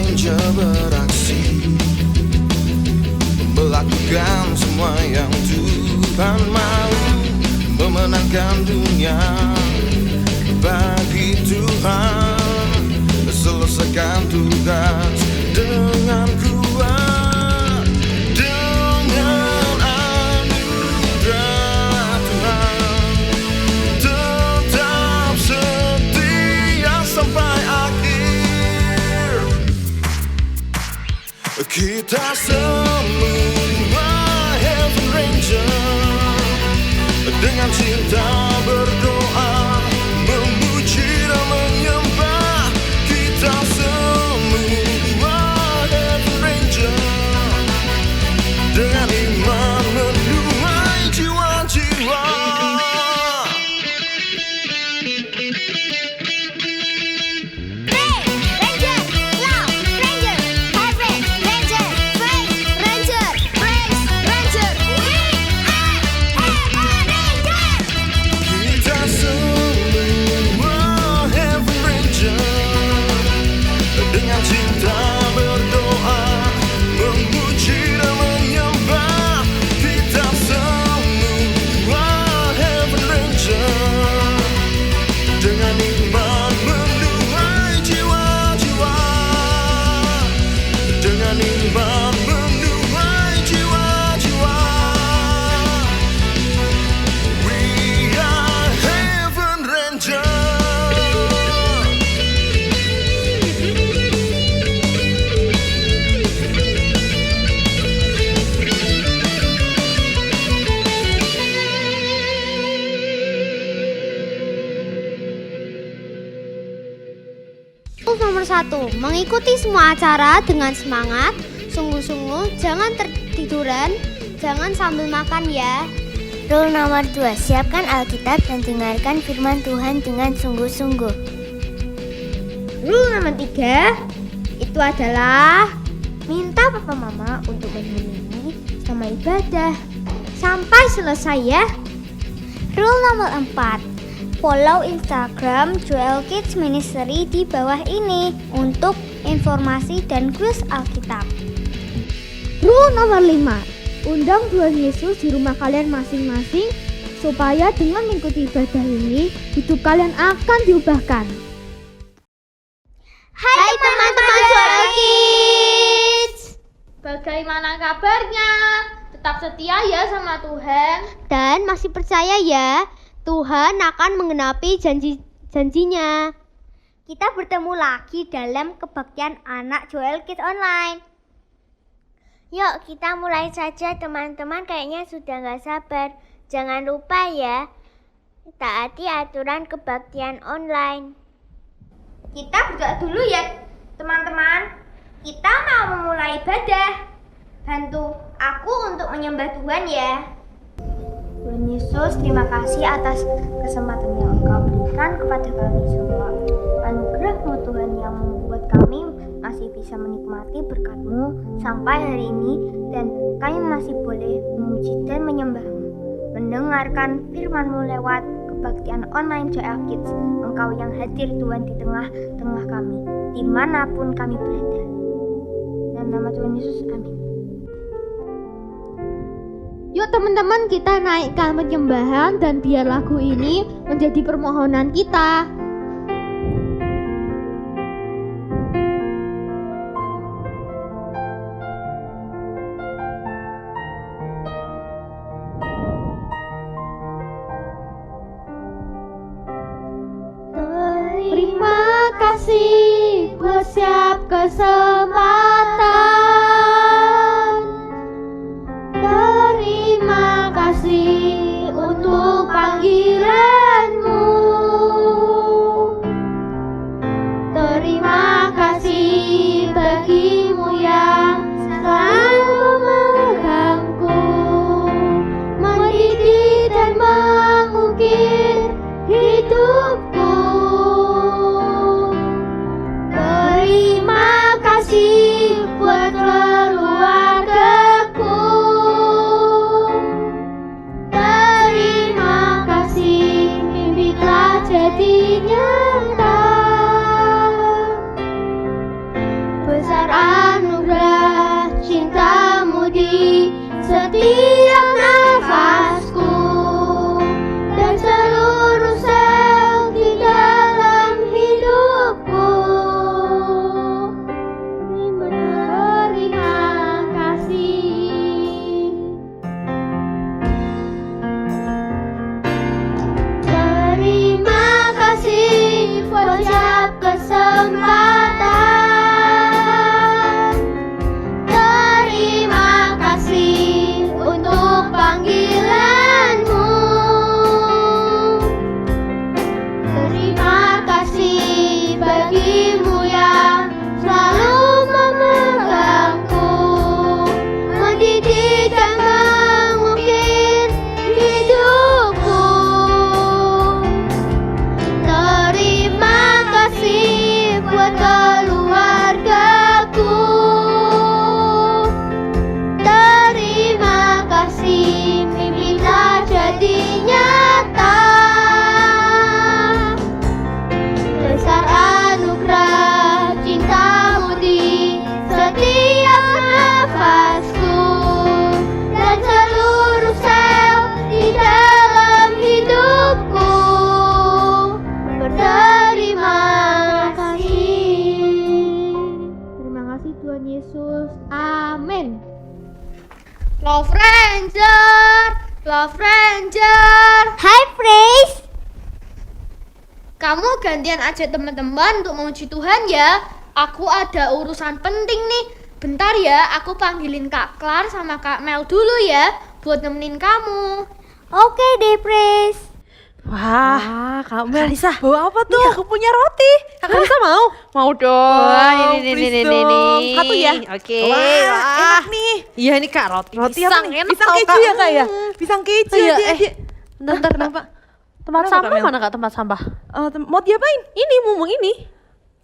Ranger beraksi, melakukan semua yang Tuhan mau, memenangkan dunia. Bagi Tuhan, selesaikan tugas dengan kuat, dengan anugerah Tuhan. Tetap setia sampai akhir. Kita semua Heaven Ranger, dengan cinta berdoa, memuji dan menyembah. Kita semua Heaven Ranger, dengan iman menuai jiwa-jiwa. Nomor 1, mengikuti semua acara dengan semangat, sungguh-sungguh, jangan tertiduran, jangan sambil makan ya. Rule nomor 2, siapkan Alkitab dan dengarkan firman Tuhan dengan sungguh-sungguh. Rule nomor 3, itu adalah minta papa mama untuk menemani sama ibadah sampai selesai ya. Rule nomor 4, follow Instagram Joel Kids Ministry di bawah ini untuk informasi dan kuis Alkitab. Rule nomor 5, undang Tuhan Yesus di rumah kalian masing-masing supaya dengan mengikuti ibadah ini hidup kalian akan diubahkan. Hai teman-teman Joel Kids, bagaimana kabarnya? Tetap setia ya sama Tuhan dan masih percaya ya Tuhan akan menggenapi janji-janjinya. kita bertemu lagi dalam kebaktian anak Joel Kids Online. Yuk kita mulai saja teman-teman, kayaknya sudah gak sabar. Jangan lupa ya, taati aturan kebaktian online. Kita berdoa dulu ya teman-teman. Kita mau memulai ibadah. Bantu aku untuk menyembah Tuhan ya. Tuhan Yesus, terima kasih atas kesempatan yang Engkau berikan kepada kami semua. Anugerah-Mu Tuhan yang membuat kami masih bisa menikmati berkat-Mu sampai hari ini, dan kami masih boleh memuji dan menyembah-Mu, mendengarkan firman-Mu lewat kebaktian online JL Kids. Engkau yang hadir Tuhan di tengah-tengah kami, dimanapun kami berada. Dalam nama Tuhan Yesus, amin. Yuk teman-teman, kita naikkan penyembahan dan biar lagu ini menjadi permohonan kita. Terima kasih buat setiap kesempatan. Terima kasih untuk panggilan-Mu. Terima kasih bagi-Mu yang selalu memegangku, mendidik dan mengukir hidupku. Terima kasih Love Ranger, Love Ranger. Hai Praise. Kamu gantian aja teman-teman untuk memuji Tuhan ya. Aku ada urusan penting nih. Bentar ya, aku panggilin Kak Klar sama Kak Mel dulu ya buat nemenin kamu. Oke deh Praise. Wah, Kak Mel, Kalisa, bawa apa tuh? Nih aku punya roti. Kak Kalisa mau? Mau dong. Wah, ini please dong. Satu ya? Oke. Wah, enak nih. Iya ini Kak, roti Roti pisang apa nih? enak Pisang tau, keju Kak. ya Kak ya? Pisang keju Iya, adik-adik. Bentar, kenapa? Tempat Kenapa, sampah Kak Mel? mana Kak tempat sampah? Mau diapain? Ini mumung ini.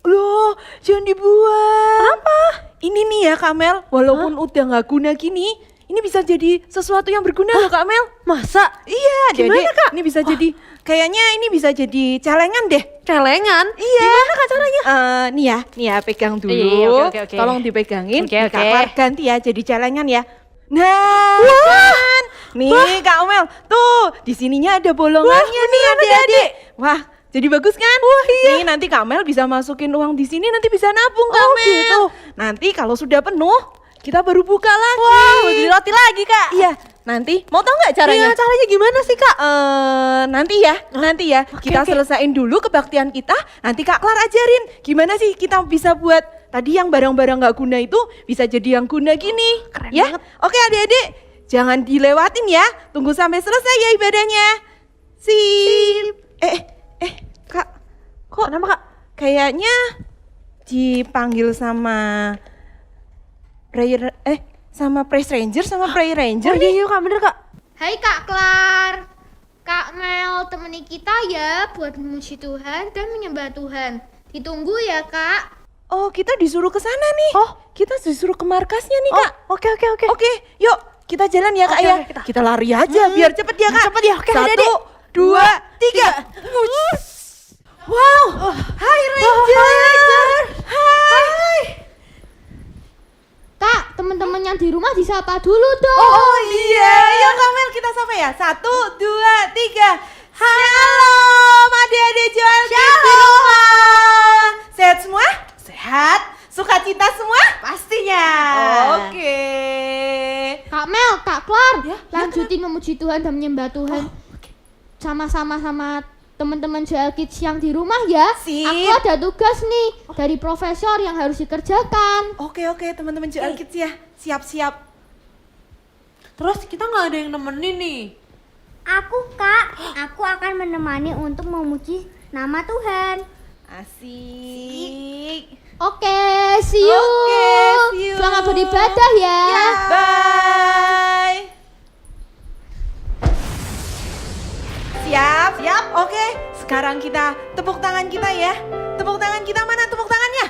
Loh, jangan dibuang. Kenapa? Ini nih ya Kak Mel, walaupun udah nggak guna gini, ini bisa jadi sesuatu yang berguna loh Kak Mel. Masa? Iya, Gimana, Dede. Kak? Ini bisa jadi, kayaknya ini bisa jadi celengan deh. Celengan? Iya. Gimana Kak caranya? Nih ya, pegang dulu. Iya, oke. Tolong dipegangin. Oke. Kak Klar ganti ya, jadi celengan ya. Nah, kan? Nih Kak Mel, tuh di sininya ada bolongannya nih adik-adik. Wah, jadi bagus kan? Wah, iya. Nih nanti Kak Mel bisa masukin uang di sini, nanti bisa nabung Kak Mel. Gitu. Nanti kalau sudah penuh, kita baru buka lagi. Wah, beli roti lagi Kak. Iya, nanti mau tahu nggak caranya? Iya, caranya gimana sih Kak? Nanti ya. Kita selesain dulu kebaktian kita. Nanti Kak Klar ajarin gimana sih kita bisa buat tadi yang barang-barang nggak guna itu bisa jadi yang guna gini. Keren Ya, banget. oke adik-adik, jangan dilewatin ya. Tunggu sampai selesai ya ibadahnya. Sip. Kak, kok Kenapa Kak? kayaknya dipanggil sama Praise Ranger sama Prayer Ranger Oh nih. iya Kak, bener Kak. Hai Kak Klar, Kak Mel temani kita ya buat memuji Tuhan dan menyembah Tuhan. Ditunggu ya Kak. Oh, kita disuruh ke sana nih. Oh. Kita disuruh ke markasnya nih, Kak. Oke. Oke, yuk kita jalan ya, Kak Oke, ya. oke, kita lari aja biar cepet ya, Kak. Cepet ya, oke, adik-adik. 1, 2, 3. Wow. Hai Ranger. Hai. Kak, teman-teman yang di rumah disapa dulu dong. Oh iya, yuk Kak Mel kita sapa ya. 1, 2, 3. Halo, adik-adik jual di rumah. Sehat semua? Sehat. Sukacita semua? Pastinya. Oke. Kak Mel, Kak Klar, Ya, lanjutin memuji Tuhan dan menyembah Tuhan. Sama-sama sama teman-teman JL Kids yang di rumah ya. Sip. Aku ada tugas nih dari profesor yang harus dikerjakan. Oke, teman-teman JL Kids ya. Siap-siap. Terus kita nggak ada yang nemenin nih. Aku akan menemani untuk memuji nama Tuhan. Asik. Oke, see you. Oke, see you. Selamat beribadah ya. Bye. Siap. Oke, sekarang kita tepuk tangan kita ya. Tepuk tangan kita, mana tepuk tangannya?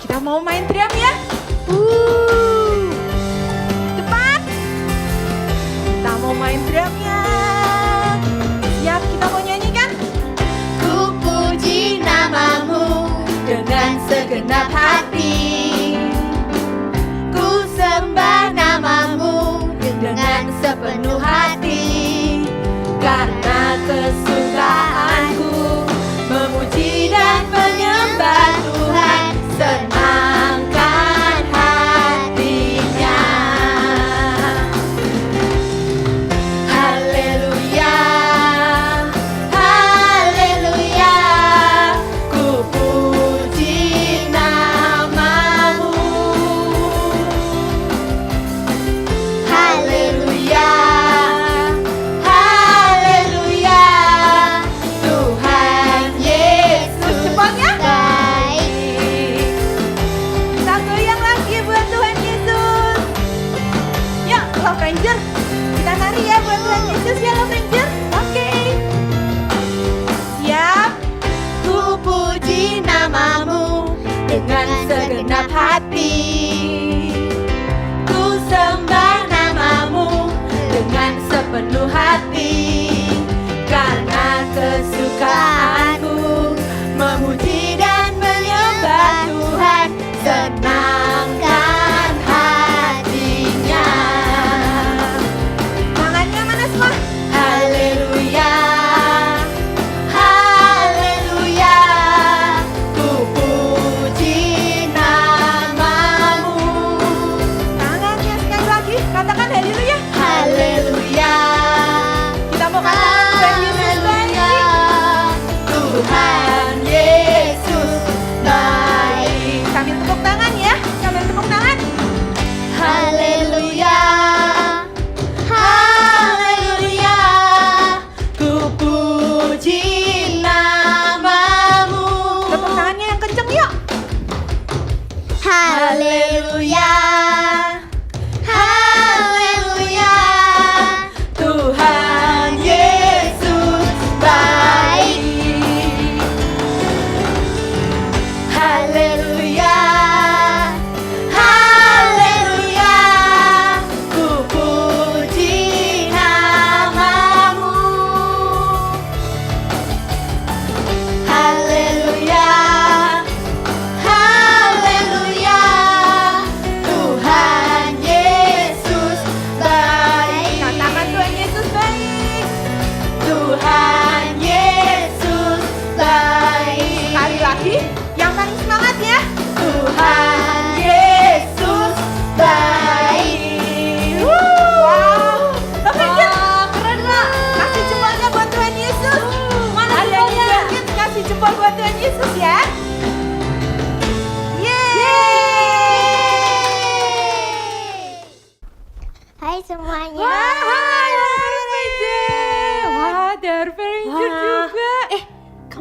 Kita mau main drum ya. Cepat. Kita mau main drumnya. Siap, kita mau nyanyi kan? Ku puji namamu dengan segenap hati. Ku sembah namamu dengan sepenuh hati. Karena kesukaanku memuji dan menyembah Tuhan, senangkan hatinya. Haleluya, haleluya, ku puji namamu. Haleluya, haleluya,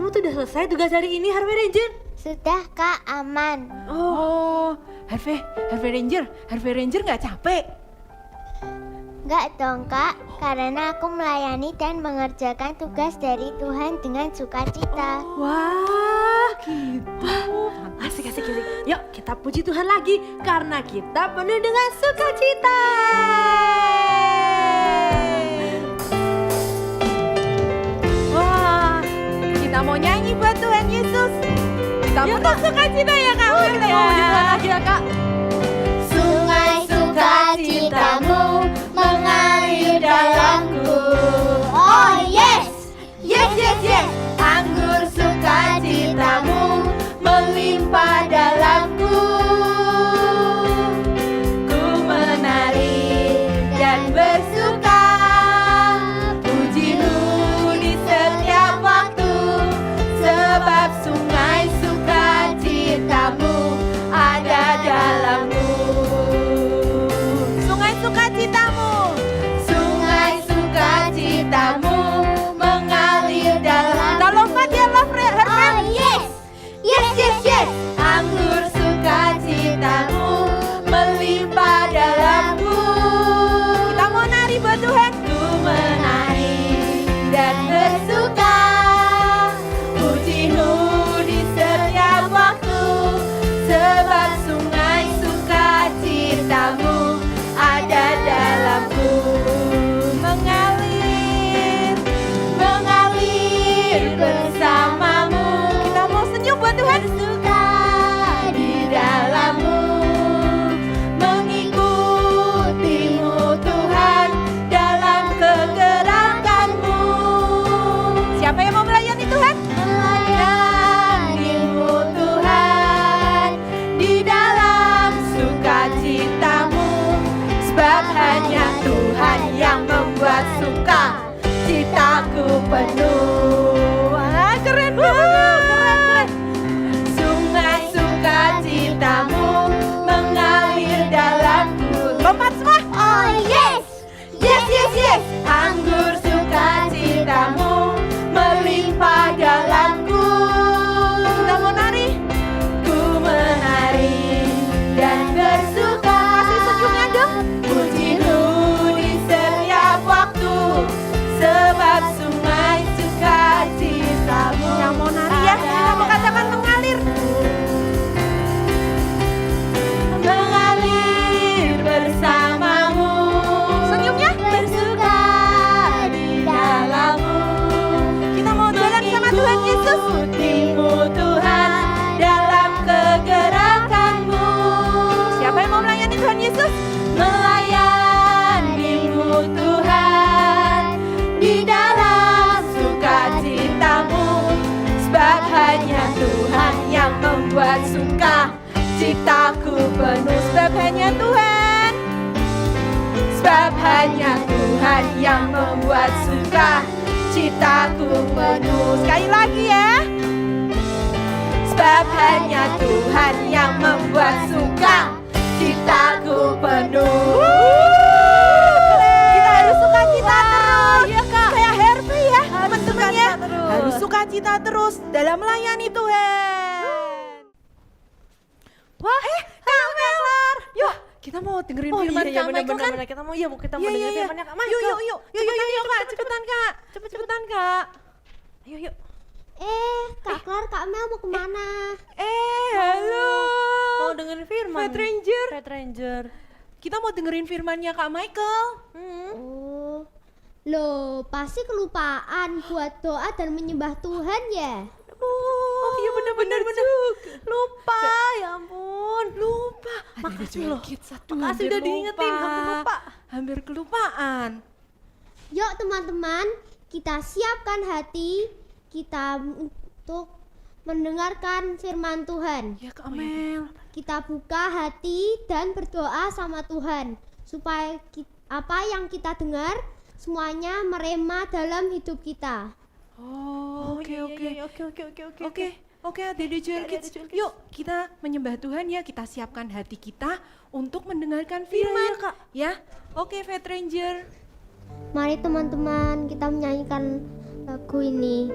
kamu tuh udah selesai tugas hari ini, Harvey Ranger? Sudah Kak, aman. Oh, Harvey Ranger nggak capek? Enggak dong Kak, karena aku melayani dan mengerjakan tugas dari Tuhan dengan sukacita. Wah, gitu. Asik. Yuk kita puji Tuhan lagi karena kita penuh dengan sukacita. Wah, kita mau nyanyi buat Tuhan Yesus. Kita penuh sukacita ya Kak. Kita mau puji Tuhan lagi ya Kak. Sungai sukacitamu mengalir dalamku. Oh yes, Yes. anggur sukacitamu melimpah dalamku. Ku menari dan bersuka, pujimu di setiap waktu, sebab sungai sukacitamu ada dalamku. Sungai sukacitamu mengalir dalam. Kita lompat ya, Oh yes, Anggur sukacitamu melimpah dalamku. Kita mau nari buat Tuhan. Ku menari dan bersuka, pujimu di setiap waktu, sebab sungai sukacitamu ada dalamku. Mengalir bersamamu. Kita mau senyum buat Tuhan. suka Di dalammu, mengikutimu Tuhan dalam kegerakanmu. Siapa yang mau melayani Tuhan? Melayanimu Tuhan di dalam sukacitamu, sebab hanya Tuhan yang membuat suka citaku penuh. Wah, keren banget. Sungai sukacitamu mengalir dalamku. Lompat semua. Oh yes, Anggur sukacitamu melimpah dalamku. Kita mau nari. Ku menari dan bersuka. Kasih senyumnya dong. Pujimu di setiap waktu, sebab sungai sukacitamu. Yang mau nari ya, kita mau katakan mengalir. Mengalir bersamamu. Senyumnya. Bersuka di dalammu. Kita mau jalan sama Tuhan Yesus. Mengikutimu Tuhan dalam kegerakanmu. Siapa yang mau melayani Tuhan Yesus? Melayanimu Tuhan di dalam sukacitamu, sebab hanya Tuhan yang membuat suka citaku penuh. Sebab hanya Tuhan, sebab hanya Tuhan yang membuat suka citaku penuh. Sekali lagi ya. Sebab hanya Tuhan yang membuat suka citaku penuh. Kita harus sukacita terus. Iya Kak. Kayak Harvey ya teman-temannya. Harus sukacita terus dalam melayani Tuhan. Wah, Kak Melar. Yuk, kita mau dengerin firman Kak Michael kan? Kita mau dengerin firmannya Kak Michael. Yuk, Kak, cepetan Kak. Yuk. Kak Klar, Kak Mel mau kemana? Halo. Mau dengerin firman. Red Ranger. Ranger. Kita mau dengerin firmannya Kak Michael. Oh, loh pasti kelupaan buat doa dan menyembah Tuhan ya? Oh iya bener. Lupa, ya ampun. Lupa. Makasih loh. Satu Makasih udah diingetin, hampir lupa. Hampir kelupaan. Yuk teman-teman, kita siapkan hati kita untuk mendengarkan firman Tuhan. Ya Kak Mel. Kita buka hati dan berdoa sama Tuhan supaya apa yang kita dengar semuanya merema dalam hidup kita. Oh, oke. Oke. Oke, Adik Joel Kids. Yuk, kita menyembah Tuhan ya. Kita siapkan hati kita untuk mendengarkan firman. Kak. Ya. Oke, Red Ranger. Mari teman-teman kita menyanyikan lagu ini.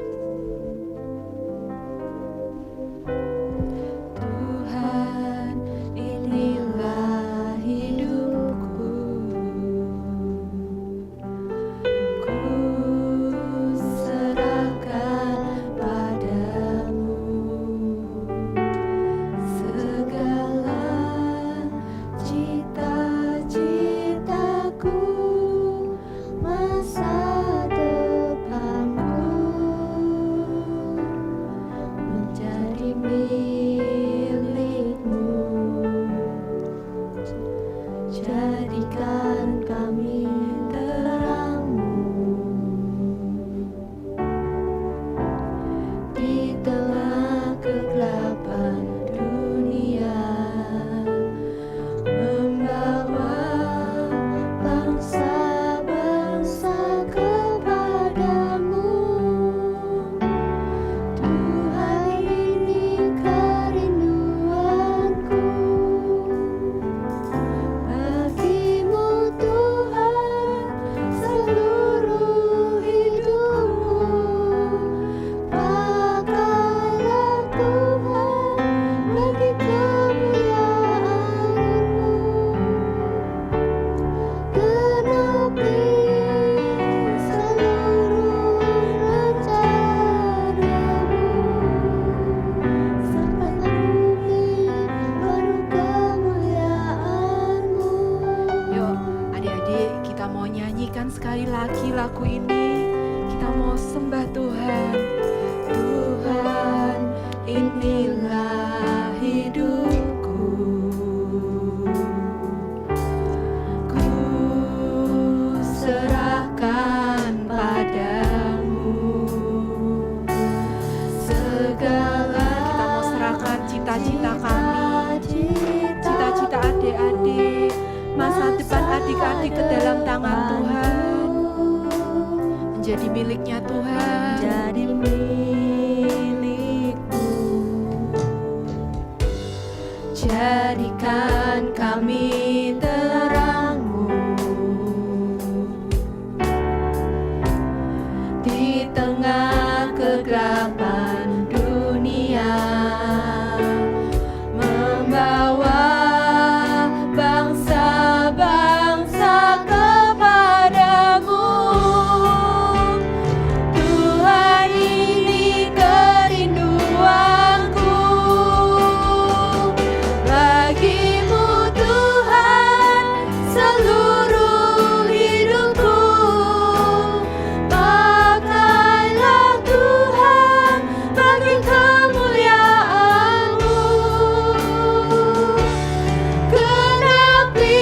di tengah kegelapan dunia, membawa bangsa-bangsa kepadamu. Tuhan, ini kerinduanku, bagimu Tuhan seluruh hidupku. Pakailah Tuhan bagi kemuliaan-Mu. Genapi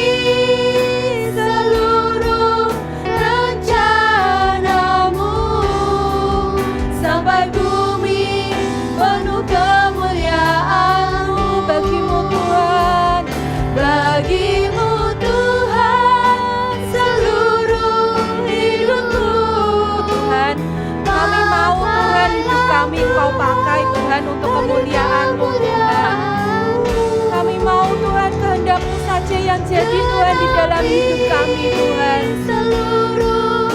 seluruh rencana-Mu, sampai bumi penuh kemuliaan-Mu. Bagimu Tuhan, bagimu Tuhan seluruh hidupku. Tuhan, kami mau Tuhan hidup kami Engkau pakai Tuhan untuk kemuliaan-Mu Tuhan. Kami mau Tuhan kehendak-Mu saja yang jadi Tuhan di dalam hidup kami Tuhan.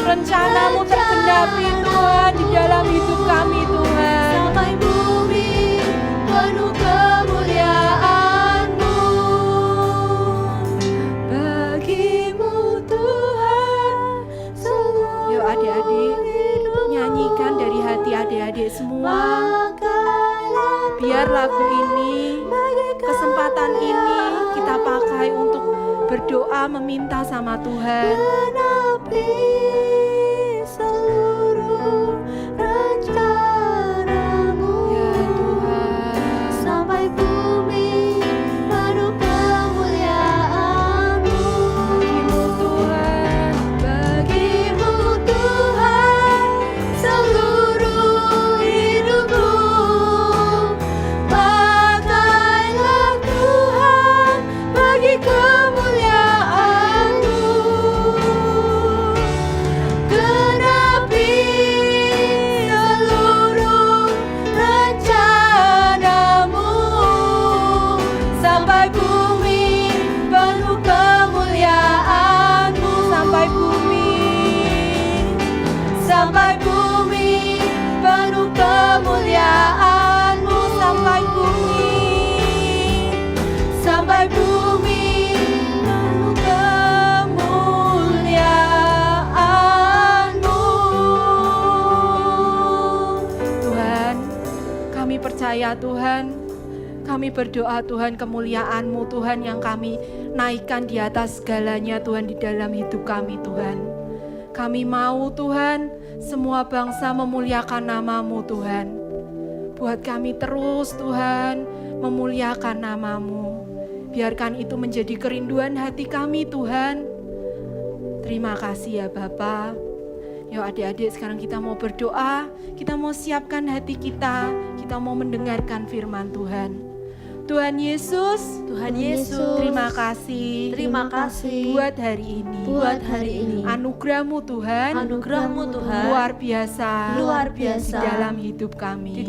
Rencana-Mu tergenapi Tuhan di dalam hidup kami Tuhan. Sampai bumi penuh kemuliaan-Mu. Bagimu Tuhan seluruh. Yuk adik-adik, nyanyikan dari hati adik-adik semua. Biar lagu ini, kesempatan ini kita pakai untuk berdoa meminta sama Tuhan. Genapi seluruh rencana-Mu, ya Tuhan, sampai bumi penuh kemuliaan-Mu. Bagimu Tuhan, bagimu Tuhan seluruh hidupku. Pakailah Tuhan bagi kemuliaan-Mu. Genapi seluruh rencana-Mu, sampai bumi penuh kemuliaan-Mu. Sampai bumi penuh kemuliaan-Mu. Sampai bumi penuh kemuliaan-Mu. Tuhan, kami percaya Tuhan, kami berdoa Tuhan, kemuliaan-Mu Tuhan yang kami naikkan di atas segalanya Tuhan di dalam hidup kami Tuhan. Kami mau Tuhan, semua bangsa memuliakan nama-Mu Tuhan. Buat kami terus Tuhan memuliakan nama-Mu. Biarkan itu menjadi kerinduan hati kami Tuhan. Terima kasih ya Bapa. Yuk adik-adik, sekarang kita mau berdoa, kita mau siapkan hati kita mau mendengarkan firman Tuhan. Tuhan Yesus, terima kasih buat hari ini. Anugerah-Mu Tuhan, luar biasa di dalam hidup kami.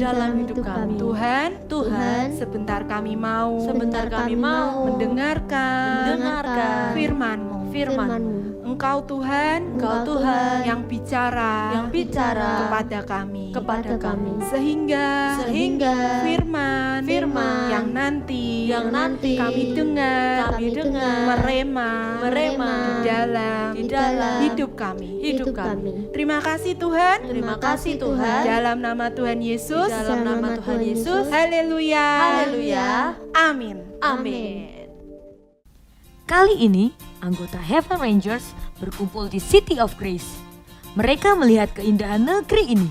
Tuhan, sebentar kami mau mendengarkan firman-Mu. Engkau Tuhan yang bicara kepada kami. Sehingga firman yang nanti kami dengar merema di dalam hidup kami. Terima kasih Tuhan. Dalam nama Tuhan Yesus. Haleluya. Amin. Kali ini, anggota Heaven Rangers berkumpul di City of Grace. Mereka melihat keindahan negeri ini.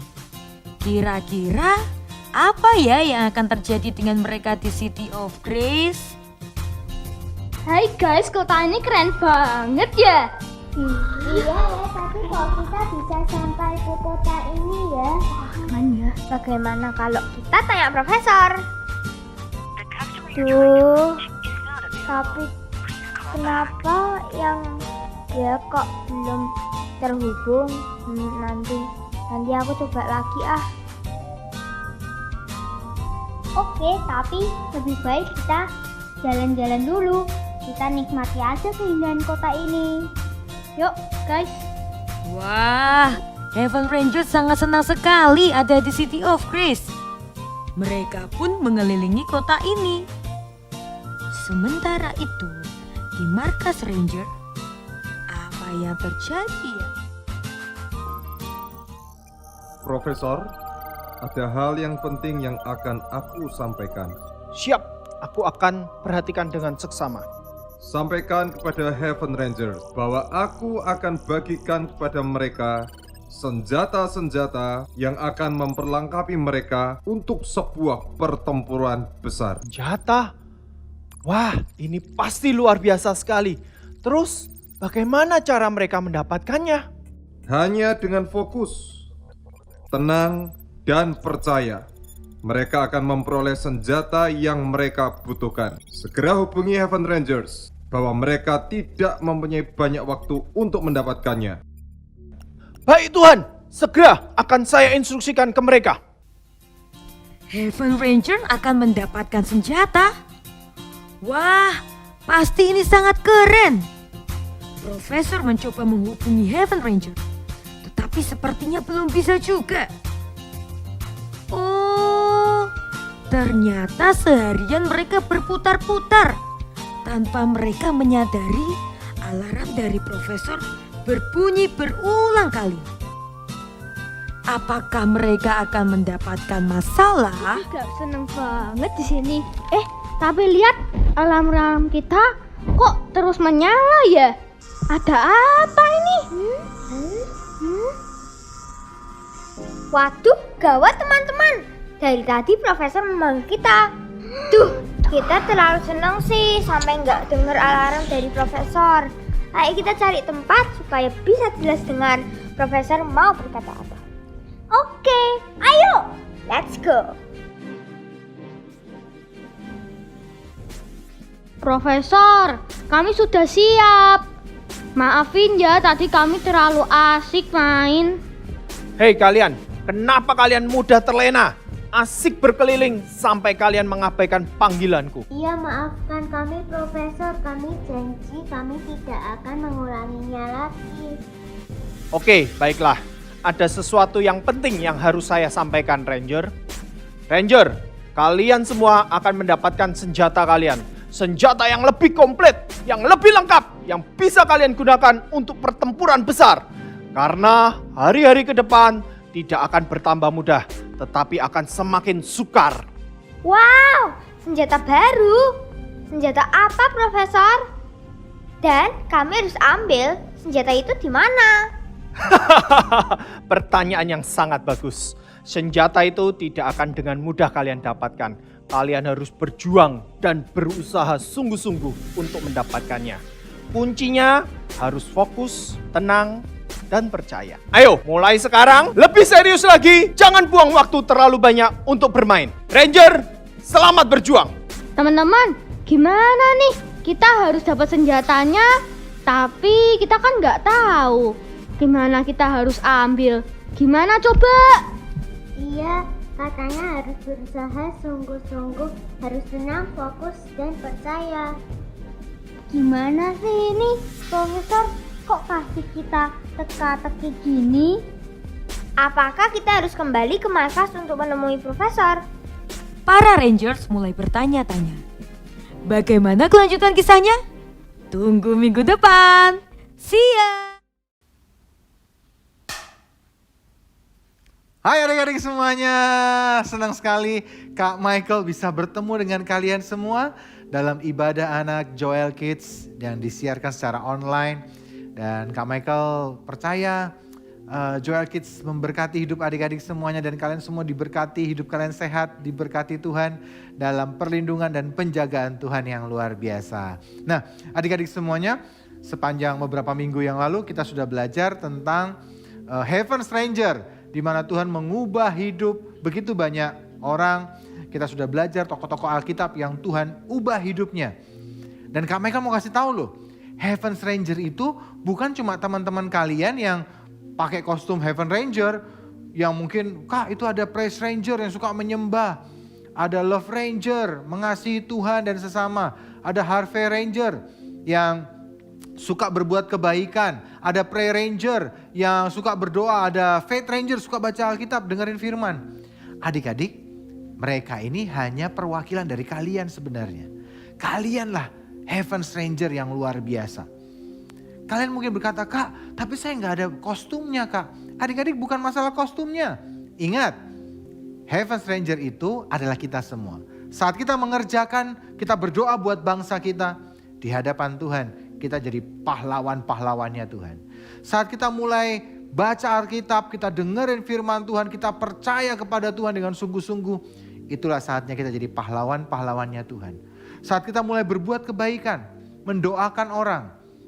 Kira-kira apa ya yang akan terjadi dengan mereka di City of Grace? Hai guys, kota ini keren banget ya. Iya ya, tapi kok kita bisa sampai ke kota ini ya? Bagaimana kalau kita tanya profesor? Tuh, tapi kenapa yang dia kok belum terhubung? Nanti aku coba lagi ah. Oke, tapi lebih baik kita jalan-jalan dulu. Kita nikmati aja keindahan kota ini. Yuk guys. Wah, Heaven Rangers sangat senang sekali ada di City of Grace. Mereka pun mengelilingi kota ini. Sementara itu, di markas Ranger, apa yang terjadi ya? Profesor, ada hal yang penting yang akan aku sampaikan. Siap, aku akan perhatikan dengan seksama. Sampaikan kepada Heaven Ranger bahwa aku akan bagikan kepada mereka senjata-senjata yang akan memperlengkapi mereka untuk sebuah pertempuran besar. Senjata? Wah, ini pasti luar biasa sekali. Terus, bagaimana cara mereka mendapatkannya? Hanya dengan fokus, tenang, dan percaya. Mereka akan memperoleh senjata yang mereka butuhkan. Segera hubungi Heaven Rangers bahwa mereka tidak mempunyai banyak waktu untuk mendapatkannya. Baik Tuhan, segera akan saya instruksikan ke mereka. Heaven Ranger akan mendapatkan senjata? Wah, pasti ini sangat keren. Profesor mencoba menghubungi Heaven Ranger, tetapi sepertinya belum bisa juga. Oh, ternyata seharian mereka berputar-putar tanpa mereka menyadari alarm dari Profesor berbunyi berulang kali. Apakah mereka akan mendapatkan masalah? Gak seneng banget di sini. Tapi lihat alarm kita kok terus menyala ya? Ada apa ini? Waduh, gawat teman-teman. Dari tadi Profesor memanggil kita. Duh, kita terlalu senang sih sampai nggak dengar alarm dari Profesor. Ayo kita cari tempat supaya bisa jelas dengar Profesor mau berkata apa. Oke, ayo, let's go. Profesor, kami sudah siap. Maafin ya, tadi kami terlalu asik main. Hei kalian, kenapa kalian mudah terlena? Asik berkeliling sampai kalian mengabaikan panggilanku. Iya, maafkan kami Profesor. Kami janji kami tidak akan mengulanginya lagi. Oke, baiklah. Ada sesuatu yang penting yang harus saya sampaikan, Ranger. Ranger, kalian semua akan mendapatkan senjata kalian. Senjata yang lebih komplit, yang lebih lengkap, yang bisa kalian gunakan untuk pertempuran besar. Karena hari-hari ke depan tidak akan bertambah mudah, tetapi akan semakin sukar. Wow, senjata baru. Senjata apa, Profesor? Dan kami harus ambil senjata itu di mana? Pertanyaan yang sangat bagus. Senjata itu tidak akan dengan mudah kalian dapatkan. Kalian harus berjuang dan berusaha sungguh-sungguh untuk mendapatkannya. Kuncinya harus fokus, tenang, dan percaya. Ayo, mulai sekarang lebih serius lagi. Jangan buang waktu terlalu banyak untuk bermain. Ranger, selamat berjuang. Teman-teman, gimana nih? Kita harus dapat senjatanya, tapi kita kan nggak tahu gimana kita harus ambil. Gimana coba? Iya, katanya harus berusaha sungguh-sungguh, harus tenang, fokus, dan percaya. Gimana sih ini, Profesor? Kok kasih kita teka-teki gini? Apakah kita harus kembali ke markas untuk menemui Profesor? Para Rangers mulai bertanya-tanya. Bagaimana kelanjutan kisahnya? Tunggu minggu depan. See ya! Hai adik-adik semuanya, senang sekali Kak Michael bisa bertemu dengan kalian semua dalam ibadah anak Joel Kids yang disiarkan secara online. Dan Kak Michael percaya Joel Kids memberkati hidup adik-adik semuanya dan kalian semua diberkati, hidup kalian sehat, diberkati Tuhan dalam perlindungan dan penjagaan Tuhan yang luar biasa. Nah, adik-adik semuanya, sepanjang beberapa minggu yang lalu kita sudah belajar tentang Heaven Ranger, di mana Tuhan mengubah hidup begitu banyak orang. Kita sudah belajar tokoh-tokoh Alkitab yang Tuhan ubah hidupnya. Dan Kak Michael mau kasih tahu loh, Heaven Ranger itu bukan cuma teman-teman kalian yang pakai kostum Heaven Ranger, yang mungkin, Kak itu ada Praise Ranger yang suka menyembah, ada Love Ranger mengasihi Tuhan dan sesama, ada Harvey Ranger yang suka berbuat kebaikan, ada prayer ranger yang suka berdoa, ada faith ranger suka baca Alkitab, dengerin firman. Adik-adik, mereka ini hanya perwakilan dari kalian sebenarnya. Kalianlah Heaven's Ranger yang luar biasa. Kalian mungkin berkata, Kak, tapi saya nggak ada kostumnya, Kak. Adik-adik, bukan masalah kostumnya. Ingat, Heaven's Ranger itu adalah kita semua. Saat kita mengerjakan, kita berdoa buat bangsa kita, di hadapan Tuhan, kita jadi pahlawan-pahlawannya Tuhan. Saat kita mulai baca Alkitab, kita dengerin firman Tuhan, kita percaya kepada Tuhan dengan sungguh-sungguh, itulah saatnya kita jadi pahlawan-pahlawannya Tuhan. Saat kita mulai berbuat kebaikan, mendoakan orang,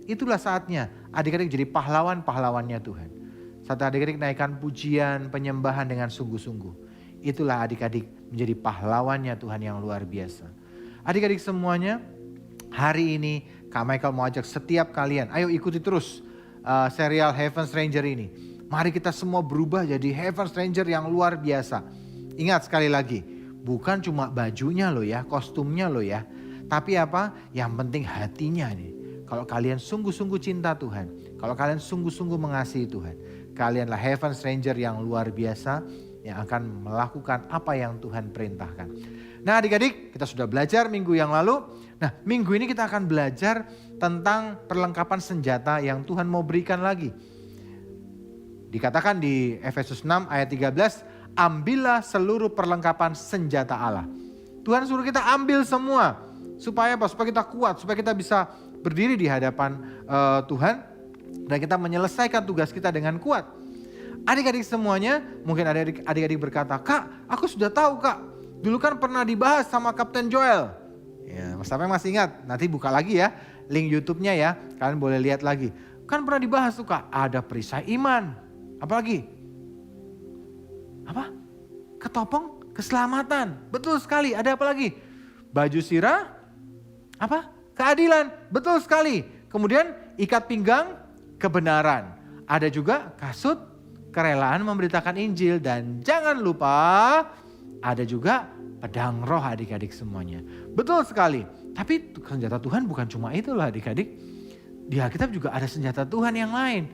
itulah saatnya adik-adik jadi pahlawan-pahlawannya Tuhan. Saat adik-adik naikkan pujian, penyembahan dengan sungguh-sungguh, itulah adik-adik menjadi pahlawannya Tuhan yang luar biasa. Adik-adik semuanya, hari ini Kak Michael mau ajak setiap kalian, ayo ikuti terus serial Heaven's Ranger ini. Mari kita semua berubah jadi Heaven's Ranger yang luar biasa. Ingat sekali lagi, bukan cuma bajunya loh ya, kostumnya loh ya. Tapi apa? Yang penting hatinya nih. Kalau kalian sungguh-sungguh cinta Tuhan, kalau kalian sungguh-sungguh mengasihi Tuhan, kalianlah Heaven's Ranger yang luar biasa yang akan melakukan apa yang Tuhan perintahkan. Nah adik-adik, kita sudah belajar minggu yang lalu. Nah minggu ini kita akan belajar tentang perlengkapan senjata yang Tuhan mau berikan lagi. Dikatakan di Efesus 6 ayat 13, ambillah seluruh perlengkapan senjata Allah. Tuhan suruh kita ambil semua. Supaya apa? Supaya kita kuat, supaya kita bisa berdiri di hadapan Tuhan. Dan kita menyelesaikan tugas kita dengan kuat. Adik-adik semuanya, mungkin adik-adik berkata, Kak, aku sudah tahu Kak. Dulu kan pernah dibahas sama Kapten Joel. Ya, sampai masih ingat, nanti buka lagi ya link YouTube-nya ya. Kalian boleh lihat lagi. Kan pernah dibahas tuh Kak, ada perisai iman. Apalagi? Apa? Ketopong keselamatan. Betul sekali, ada apa lagi? Baju sirah? Apa? Keadilan. Betul sekali. Kemudian ikat pinggang kebenaran. Ada juga kasut kerelaan memberitakan Injil. Dan jangan lupa ada juga pedang roh adik-adik semuanya. Betul sekali. Tapi senjata Tuhan bukan cuma itu loh adik-adik. Di Alkitab juga ada senjata Tuhan yang lain.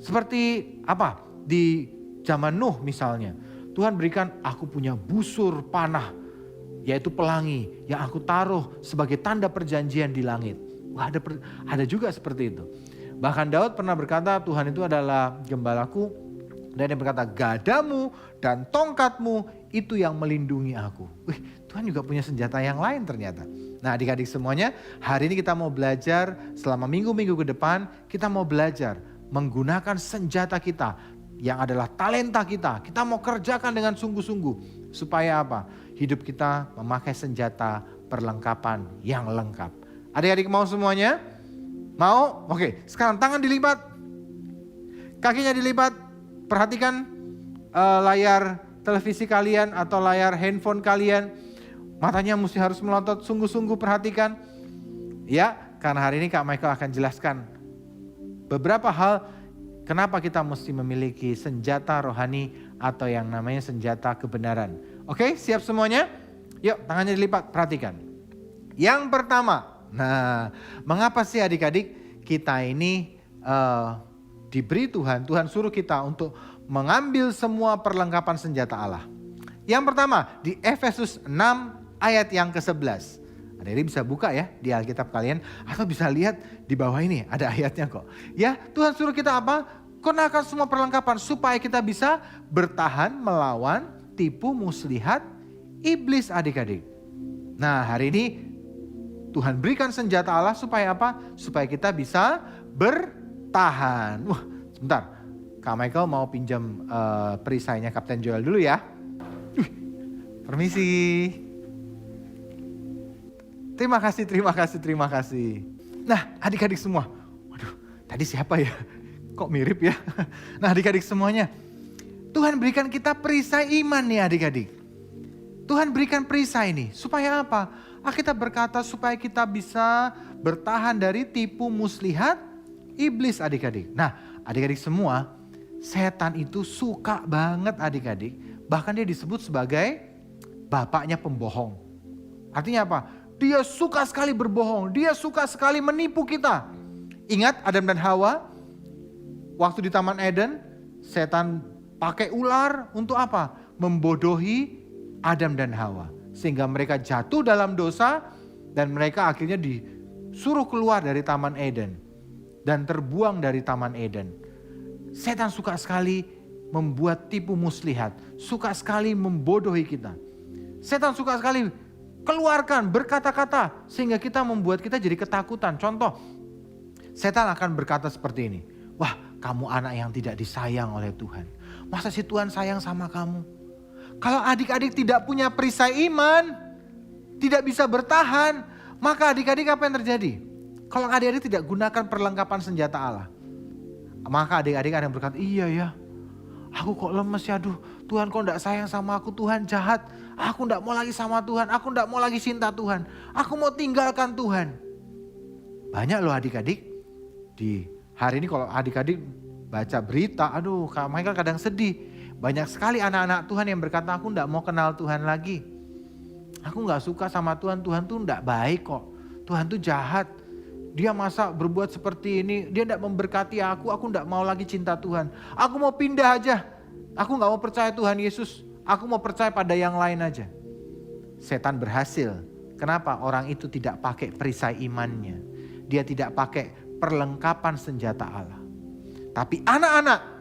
Seperti apa? Di zaman Nuh misalnya. Tuhan berikan, aku punya busur panah. Yaitu pelangi yang aku taruh sebagai tanda perjanjian di langit. Wah, ada juga seperti itu. Bahkan Daud pernah berkata, Tuhan itu adalah gembalaku. Dan dia berkata, gadamu dan tongkatmu itu yang melindungi aku. Wih, Tuhan juga punya senjata yang lain ternyata. Nah adik-adik semuanya, hari ini kita mau belajar selama minggu-minggu ke depan. Kita mau belajar menggunakan senjata kita yang adalah talenta kita. Kita mau kerjakan dengan sungguh-sungguh. Supaya apa? Hidup kita memakai senjata perlengkapan yang lengkap. Adik-adik mau semuanya? Mau? Oke, sekarang tangan dilipat. Kakinya dilipat. Perhatikan layar televisi kalian atau layar handphone kalian. Matanya mesti harus melotot, sungguh-sungguh perhatikan. Ya, karena hari ini Kak Michael akan jelaskan beberapa hal kenapa kita mesti memiliki senjata rohani atau yang namanya senjata kebenaran. Oke, siap semuanya? Yuk, tangannya dilipat, perhatikan. Yang pertama, nah mengapa sih adik-adik kita ini diberi Tuhan suruh kita untuk mengambil semua perlengkapan senjata Allah. Yang pertama di Efesus 6 ayat yang ke-11. Adik-adik bisa buka ya di Alkitab kalian atau bisa lihat di bawah ini ada ayatnya kok. Ya, Tuhan suruh kita apa? Gunakan semua perlengkapan supaya kita bisa bertahan melawan tipu muslihat iblis adik-adik. Nah hari ini Tuhan berikan senjata Allah supaya apa? Supaya kita bisa bertahan. Wah sebentar, Kak Michael mau pinjam perisainya Kapten Joel dulu ya. Permisi. Terima kasih. Nah adik-adik semua, waduh tadi siapa ya? Kok mirip ya? Nah adik-adik semuanya, Tuhan berikan kita perisai iman nih adik-adik. Tuhan berikan perisai ini supaya apa? Alkitab berkata supaya kita bisa bertahan dari tipu muslihat iblis adik-adik. Nah adik-adik semua, setan itu suka banget adik-adik. Bahkan dia disebut sebagai bapaknya pembohong. Artinya apa? Dia suka sekali berbohong, dia suka sekali menipu kita. Ingat Adam dan Hawa? Waktu di Taman Eden, setan pakai ular untuk apa? Membodohi Adam dan Hawa. Sehingga mereka jatuh dalam dosa dan mereka akhirnya disuruh keluar dari Taman Eden. Dan terbuang dari Taman Eden. Setan suka sekali membuat tipu muslihat. Suka sekali membodohi kita. Setan suka sekali keluarkan berkata-kata sehingga kita membuat kita jadi ketakutan. Contoh, setan akan berkata seperti ini. Wah, kamu anak yang tidak disayang oleh Tuhan. Masa sih Tuhan sayang sama kamu? Kalau adik-adik tidak punya perisai iman, tidak bisa bertahan, maka adik-adik apa yang terjadi? Kalau adik-adik tidak gunakan perlengkapan senjata Allah, maka adik-adik ada yang berkata, iya ya, aku kok lemes ya, aduh Tuhan kok tidak sayang sama aku, Tuhan jahat, aku tidak mau lagi sama Tuhan, aku tidak mau lagi cinta Tuhan, aku mau tinggalkan Tuhan. Banyak loh adik-adik, di hari ini kalau adik-adik baca berita, aduh Kak Michael kadang sedih. Banyak sekali anak-anak Tuhan yang berkata, aku tidak mau kenal Tuhan lagi. Aku gak suka sama Tuhan, Tuhan tuh tidak baik kok. Tuhan tuh jahat. Dia masa berbuat seperti ini, dia tidak memberkati aku tidak mau lagi cinta Tuhan. Aku mau pindah aja, aku gak mau percaya Tuhan Yesus. Aku mau percaya pada yang lain aja. Setan berhasil. Kenapa? Orang itu tidak pakai perisai imannya. Dia tidak pakai perlengkapan senjata Allah. Tapi anak-anak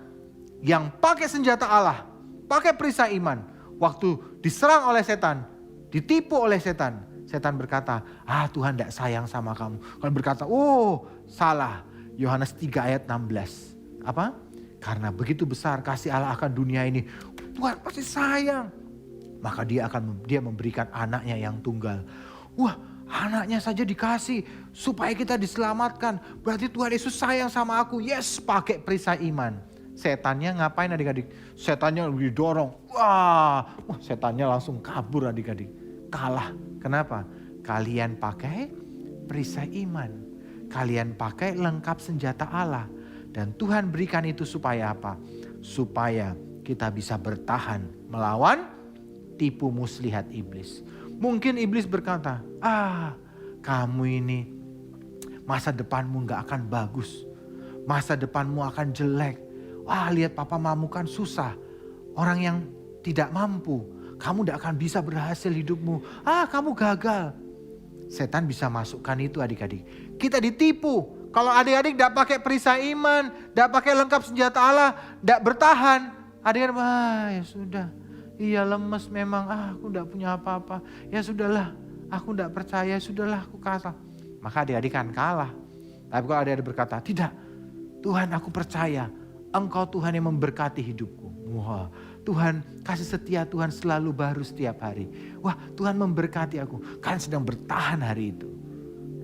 yang pakai senjata Allah, pakai perisai iman, waktu diserang oleh setan, ditipu oleh setan, setan berkata, Tuhan tidak sayang sama kamu. Kalau berkata, oh salah. Yohanes 3 ayat 16. Apa? Karena begitu besar kasih Allah akan dunia ini, Tuhan pasti sayang. Maka dia memberikan anaknya yang tunggal. Wah, anaknya saja dikasih supaya kita diselamatkan. Berarti Tuhan Yesus sayang sama aku. Yes, pakai perisai iman. Setannya ngapain adik-adik? Setannya didorong. Wah, setannya langsung kabur adik-adik. Kalah. Kenapa? Kalian pakai perisai iman. Kalian pakai lengkap senjata Allah. Dan Tuhan berikan itu supaya apa? Supaya kita bisa bertahan melawan tipu muslihat iblis. Mungkin iblis berkata, kamu ini masa depanmu gak akan bagus. Masa depanmu akan jelek. Wah, lihat papa mamu kan susah. Orang yang tidak mampu. Kamu tidak akan bisa berhasil hidupmu. Kamu gagal. Setan bisa masukkan itu adik-adik. Kita ditipu. Kalau adik-adik tidak pakai perisai iman, tidak pakai lengkap senjata Allah, tidak bertahan. Adik-adik, ya sudah. Iya lemes memang, aku tidak punya apa-apa. Ya sudahlah, aku tidak percaya, sudahlah aku kalah. Maka adik-adik kan kalah. Tapi kalau adik-adik berkata, tidak, Tuhan aku percaya. Engkau Tuhan yang memberkati hidupku. Wah, Tuhan kasih setia Tuhan selalu baru setiap hari. Wah, Tuhan memberkati aku. Kalian sedang bertahan hari itu.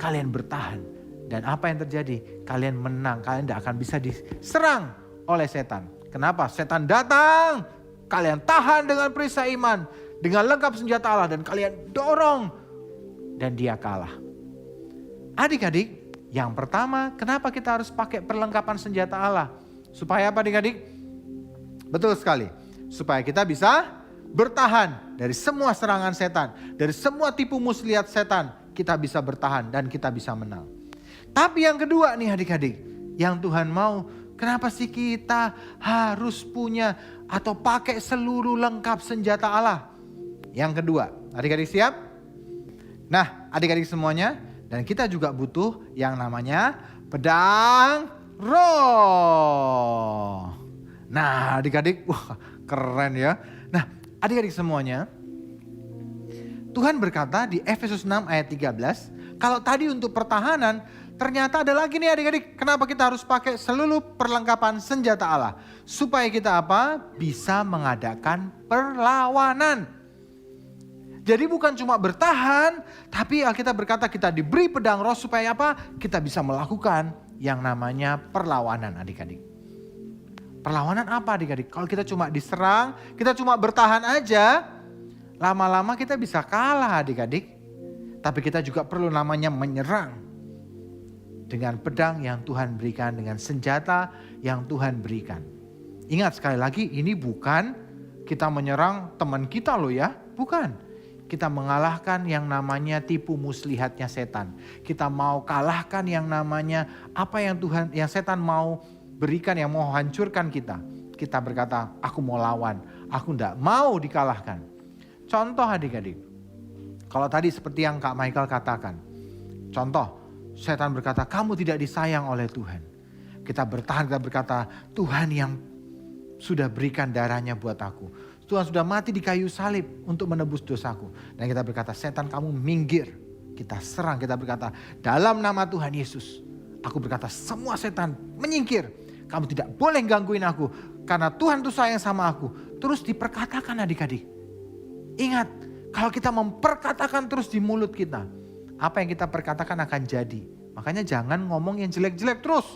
Kalian bertahan. Dan apa yang terjadi? Kalian menang. Kalian tidak akan bisa diserang oleh setan. Kenapa? Setan datang. Kalian tahan dengan perisai iman. Dengan lengkap senjata Allah. Dan kalian dorong. Dan dia kalah. Adik-adik, yang pertama, kenapa kita harus pakai perlengkapan senjata Allah? Supaya apa adik-adik? Betul sekali. Supaya kita bisa bertahan dari semua serangan setan. Dari semua tipu muslihat setan. Kita bisa bertahan dan kita bisa menang. Tapi yang kedua nih adik-adik. Yang Tuhan mau, kenapa sih kita harus punya atau pakai seluruh lengkap senjata Allah? Yang kedua, adik-adik siap? Nah adik-adik semuanya. Dan kita juga butuh yang namanya pedang roh. Nah adik-adik, wah keren ya. Nah adik-adik semuanya, Tuhan berkata di Efesus 6 ayat 13, kalau tadi untuk pertahanan, ternyata ada lagi nih adik-adik, kenapa kita harus pakai seluruh perlengkapan senjata Allah? Supaya kita apa? Bisa mengadakan perlawanan. Jadi bukan cuma bertahan, tapi Alkitab berkata kita diberi pedang roh supaya apa? Kita bisa melakukan yang namanya perlawanan adik-adik. Perlawanan apa adik-adik? Kalau kita cuma diserang, kita cuma bertahan aja, lama-lama kita bisa kalah adik-adik. Tapi kita juga perlu namanya menyerang. Dengan pedang yang Tuhan berikan, dengan senjata yang Tuhan berikan. Ingat sekali lagi, ini bukan kita menyerang teman kita loh ya, bukan. Kita mengalahkan yang namanya tipu muslihatnya setan. Kita mau kalahkan yang namanya apa yang setan mau berikan, yang mau hancurkan kita. Kita berkata, aku mau lawan, aku enggak mau dikalahkan. Contoh adik-adik, kalau tadi seperti yang Kak Michael katakan. Contoh, setan berkata, kamu tidak disayang oleh Tuhan. Kita bertahan, kita berkata, Tuhan yang sudah berikan darahnya buat aku. Tuhan sudah mati di kayu salib untuk menebus dosaku. Dan kita berkata, setan kamu minggir. Kita serang, kita berkata, dalam nama Tuhan Yesus. Aku berkata, semua setan menyingkir. Kamu tidak boleh gangguin aku. Karena Tuhan itu sayang sama aku. Terus diperkatakan adik-adik. Ingat, kalau kita memperkatakan terus di mulut kita, apa yang kita perkatakan akan jadi. Makanya jangan ngomong yang jelek-jelek terus.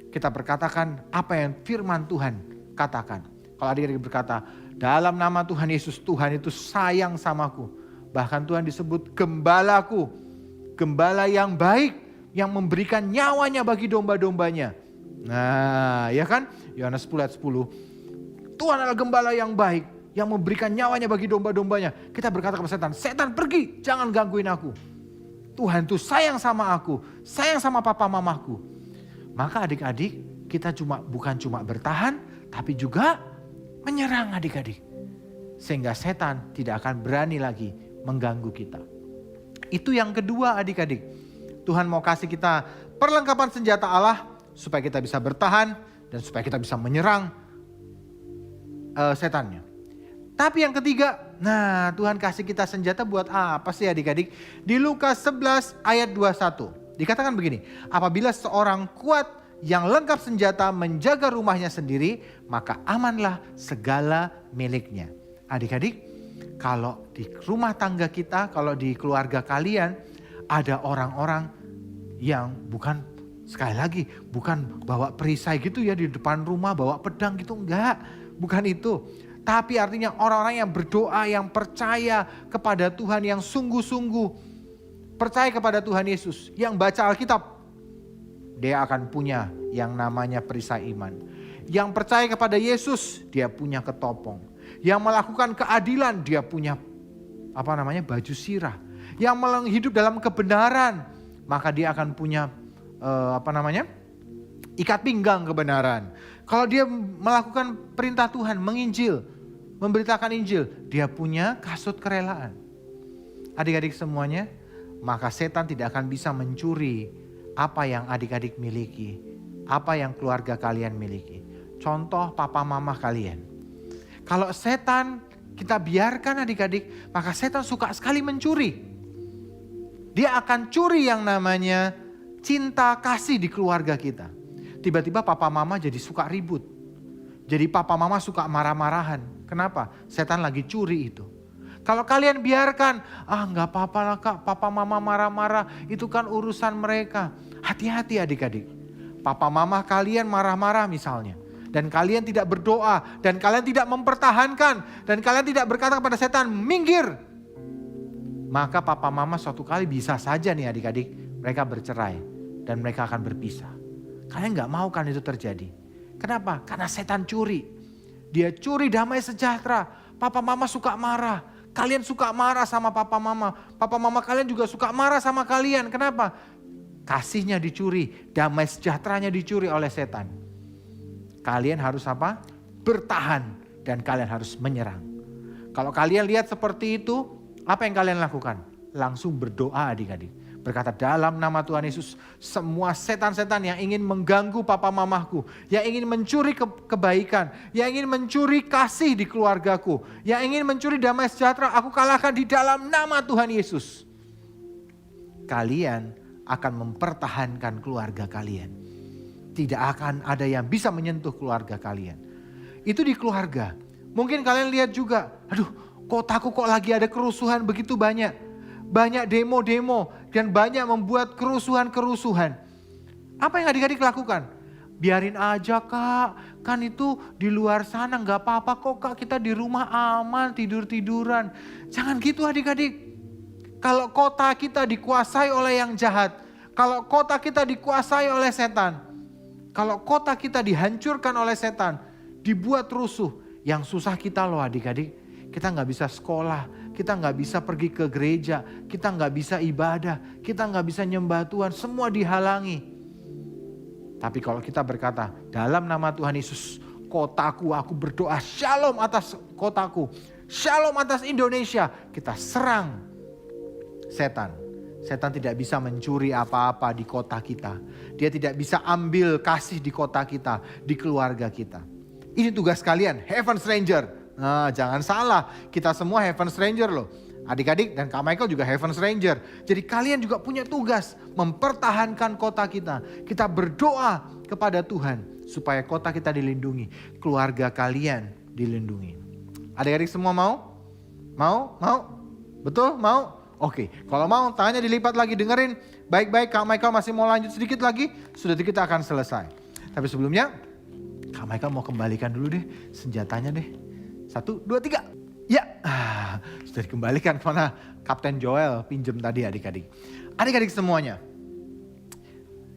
Kita perkatakan apa yang firman Tuhan katakan. Kalau adik-adik berkata, dalam nama Tuhan Yesus, Tuhan itu sayang samaku. Bahkan Tuhan disebut gembalaku. Gembala yang baik, yang memberikan nyawanya bagi domba-dombanya. Nah, ya kan? Yohanes 10 ayat 10. Tuhan adalah gembala yang baik, yang memberikan nyawanya bagi domba-dombanya. Kita berkata kepada setan, setan pergi, jangan gangguin aku. Tuhan itu sayang sama aku, sayang sama papa mamaku. Maka adik-adik, kita bukan cuma bertahan, tapi juga menyerang adik-adik. Sehingga setan tidak akan berani lagi mengganggu kita. Itu yang kedua adik-adik. Tuhan mau kasih kita perlengkapan senjata Allah supaya kita bisa bertahan dan supaya kita bisa menyerang setannya. Tapi yang ketiga, nah Tuhan kasih kita senjata buat apa sih adik-adik? Di Lukas 11 ayat 21 dikatakan begini, apabila seorang kuat yang lengkap senjata menjaga rumahnya sendiri, maka amanlah segala miliknya. Adik-adik, kalau di rumah tangga kita, kalau di keluarga kalian, ada orang-orang yang bukan, sekali lagi, bukan bawa perisai gitu ya di depan rumah, bawa pedang gitu, enggak. Bukan itu. Tapi artinya orang-orang yang berdoa, yang percaya kepada Tuhan, yang sungguh-sungguh percaya kepada Tuhan Yesus, yang baca Alkitab, dia akan punya yang namanya perisai iman. Yang percaya kepada Yesus, dia punya ketopong. Yang melakukan keadilan, dia punya baju sirah. Yang hidup dalam kebenaran, maka dia akan punya ikat pinggang kebenaran. Kalau dia melakukan perintah Tuhan, menginjil, memberitakan Injil, dia punya kasut kerelaan. Adik-adik semuanya, maka setan tidak akan bisa mencuri apa yang adik-adik miliki, apa yang keluarga kalian miliki. Contoh papa mama kalian. Kalau setan kita biarkan adik-adik, maka setan suka sekali mencuri. Dia akan curi yang namanya cinta kasih di keluarga kita. Tiba-tiba papa mama jadi suka ribut. Jadi papa mama suka marah-marahan. Kenapa? Setan lagi curi itu. Kalau kalian biarkan, nggak apa-apa lah kak, papa mama marah-marah, itu kan urusan mereka. Hati-hati adik-adik. Papa mama kalian marah-marah misalnya. Dan kalian tidak berdoa, dan kalian tidak mempertahankan, dan kalian tidak berkata kepada setan, minggir. Maka papa mama suatu kali bisa saja nih adik-adik, mereka bercerai dan mereka akan berpisah. Kalian gak mau kan itu terjadi. Kenapa? Karena setan curi. Dia curi damai sejahtera. Papa mama suka marah. Kalian suka marah sama papa mama. Papa mama kalian juga suka marah sama kalian. Kenapa? Kasihnya dicuri, damai sejahteranya dicuri oleh setan. Kalian harus apa? Bertahan dan kalian harus menyerang. Kalau kalian lihat seperti itu, apa yang kalian lakukan? Langsung berdoa adik-adik. Berkata dalam nama Tuhan Yesus, semua setan-setan yang ingin mengganggu papa mamaku, yang ingin mencuri kebaikan, yang ingin mencuri kasih di keluargaku, yang ingin mencuri damai sejahtera, aku kalahkan di dalam nama Tuhan Yesus. Kalian akan mempertahankan keluarga kalian. Tidak akan ada yang bisa menyentuh keluarga kalian. Itu di keluarga. Mungkin kalian lihat juga, aduh kotaku kok lagi ada kerusuhan begitu banyak. Banyak demo-demo dan banyak membuat kerusuhan-kerusuhan. Apa yang adik-adik lakukan? Biarin aja kak, kan itu di luar sana gak apa-apa kok kak, kita di rumah aman tidur-tiduran. Jangan gitu adik-adik. Kalau kota kita dikuasai oleh yang jahat, kalau kota kita dikuasai oleh setan, kalau kota kita dihancurkan oleh setan, dibuat rusuh, yang susah kita loh adik-adik. Kita gak bisa sekolah, kita nggak bisa pergi ke gereja, kita nggak bisa ibadah, kita nggak bisa nyembah Tuhan, semua dihalangi. Tapi kalau kita berkata, dalam nama Tuhan Yesus, kotaku, aku berdoa shalom atas kotaku, shalom atas Indonesia, kita serang setan. Setan tidak bisa mencuri apa-apa di kota kita. Dia tidak bisa ambil kasih di kota kita, di keluarga kita. Ini tugas kalian, Heaven Stranger. Nah, jangan salah, kita semua Heaven Stranger loh. Adik-adik dan Kak Michael juga Heaven Stranger. Jadi kalian juga punya tugas mempertahankan kota kita. Kita berdoa kepada Tuhan supaya kota kita dilindungi, keluarga kalian dilindungi. Adik-adik semua mau? Mau? Betul? Mau? Oke, kalau mau tangannya dilipat lagi, dengerin baik-baik. Kak Michael masih mau lanjut sedikit lagi, sudah kita akan selesai. Tapi sebelumnya, Kak Michael mau kembalikan dulu deh senjatanya deh. 1, 2, 3. Ya, sudah dikembalikan mana Kapten Joel pinjem tadi adik-adik. Adik-adik semuanya,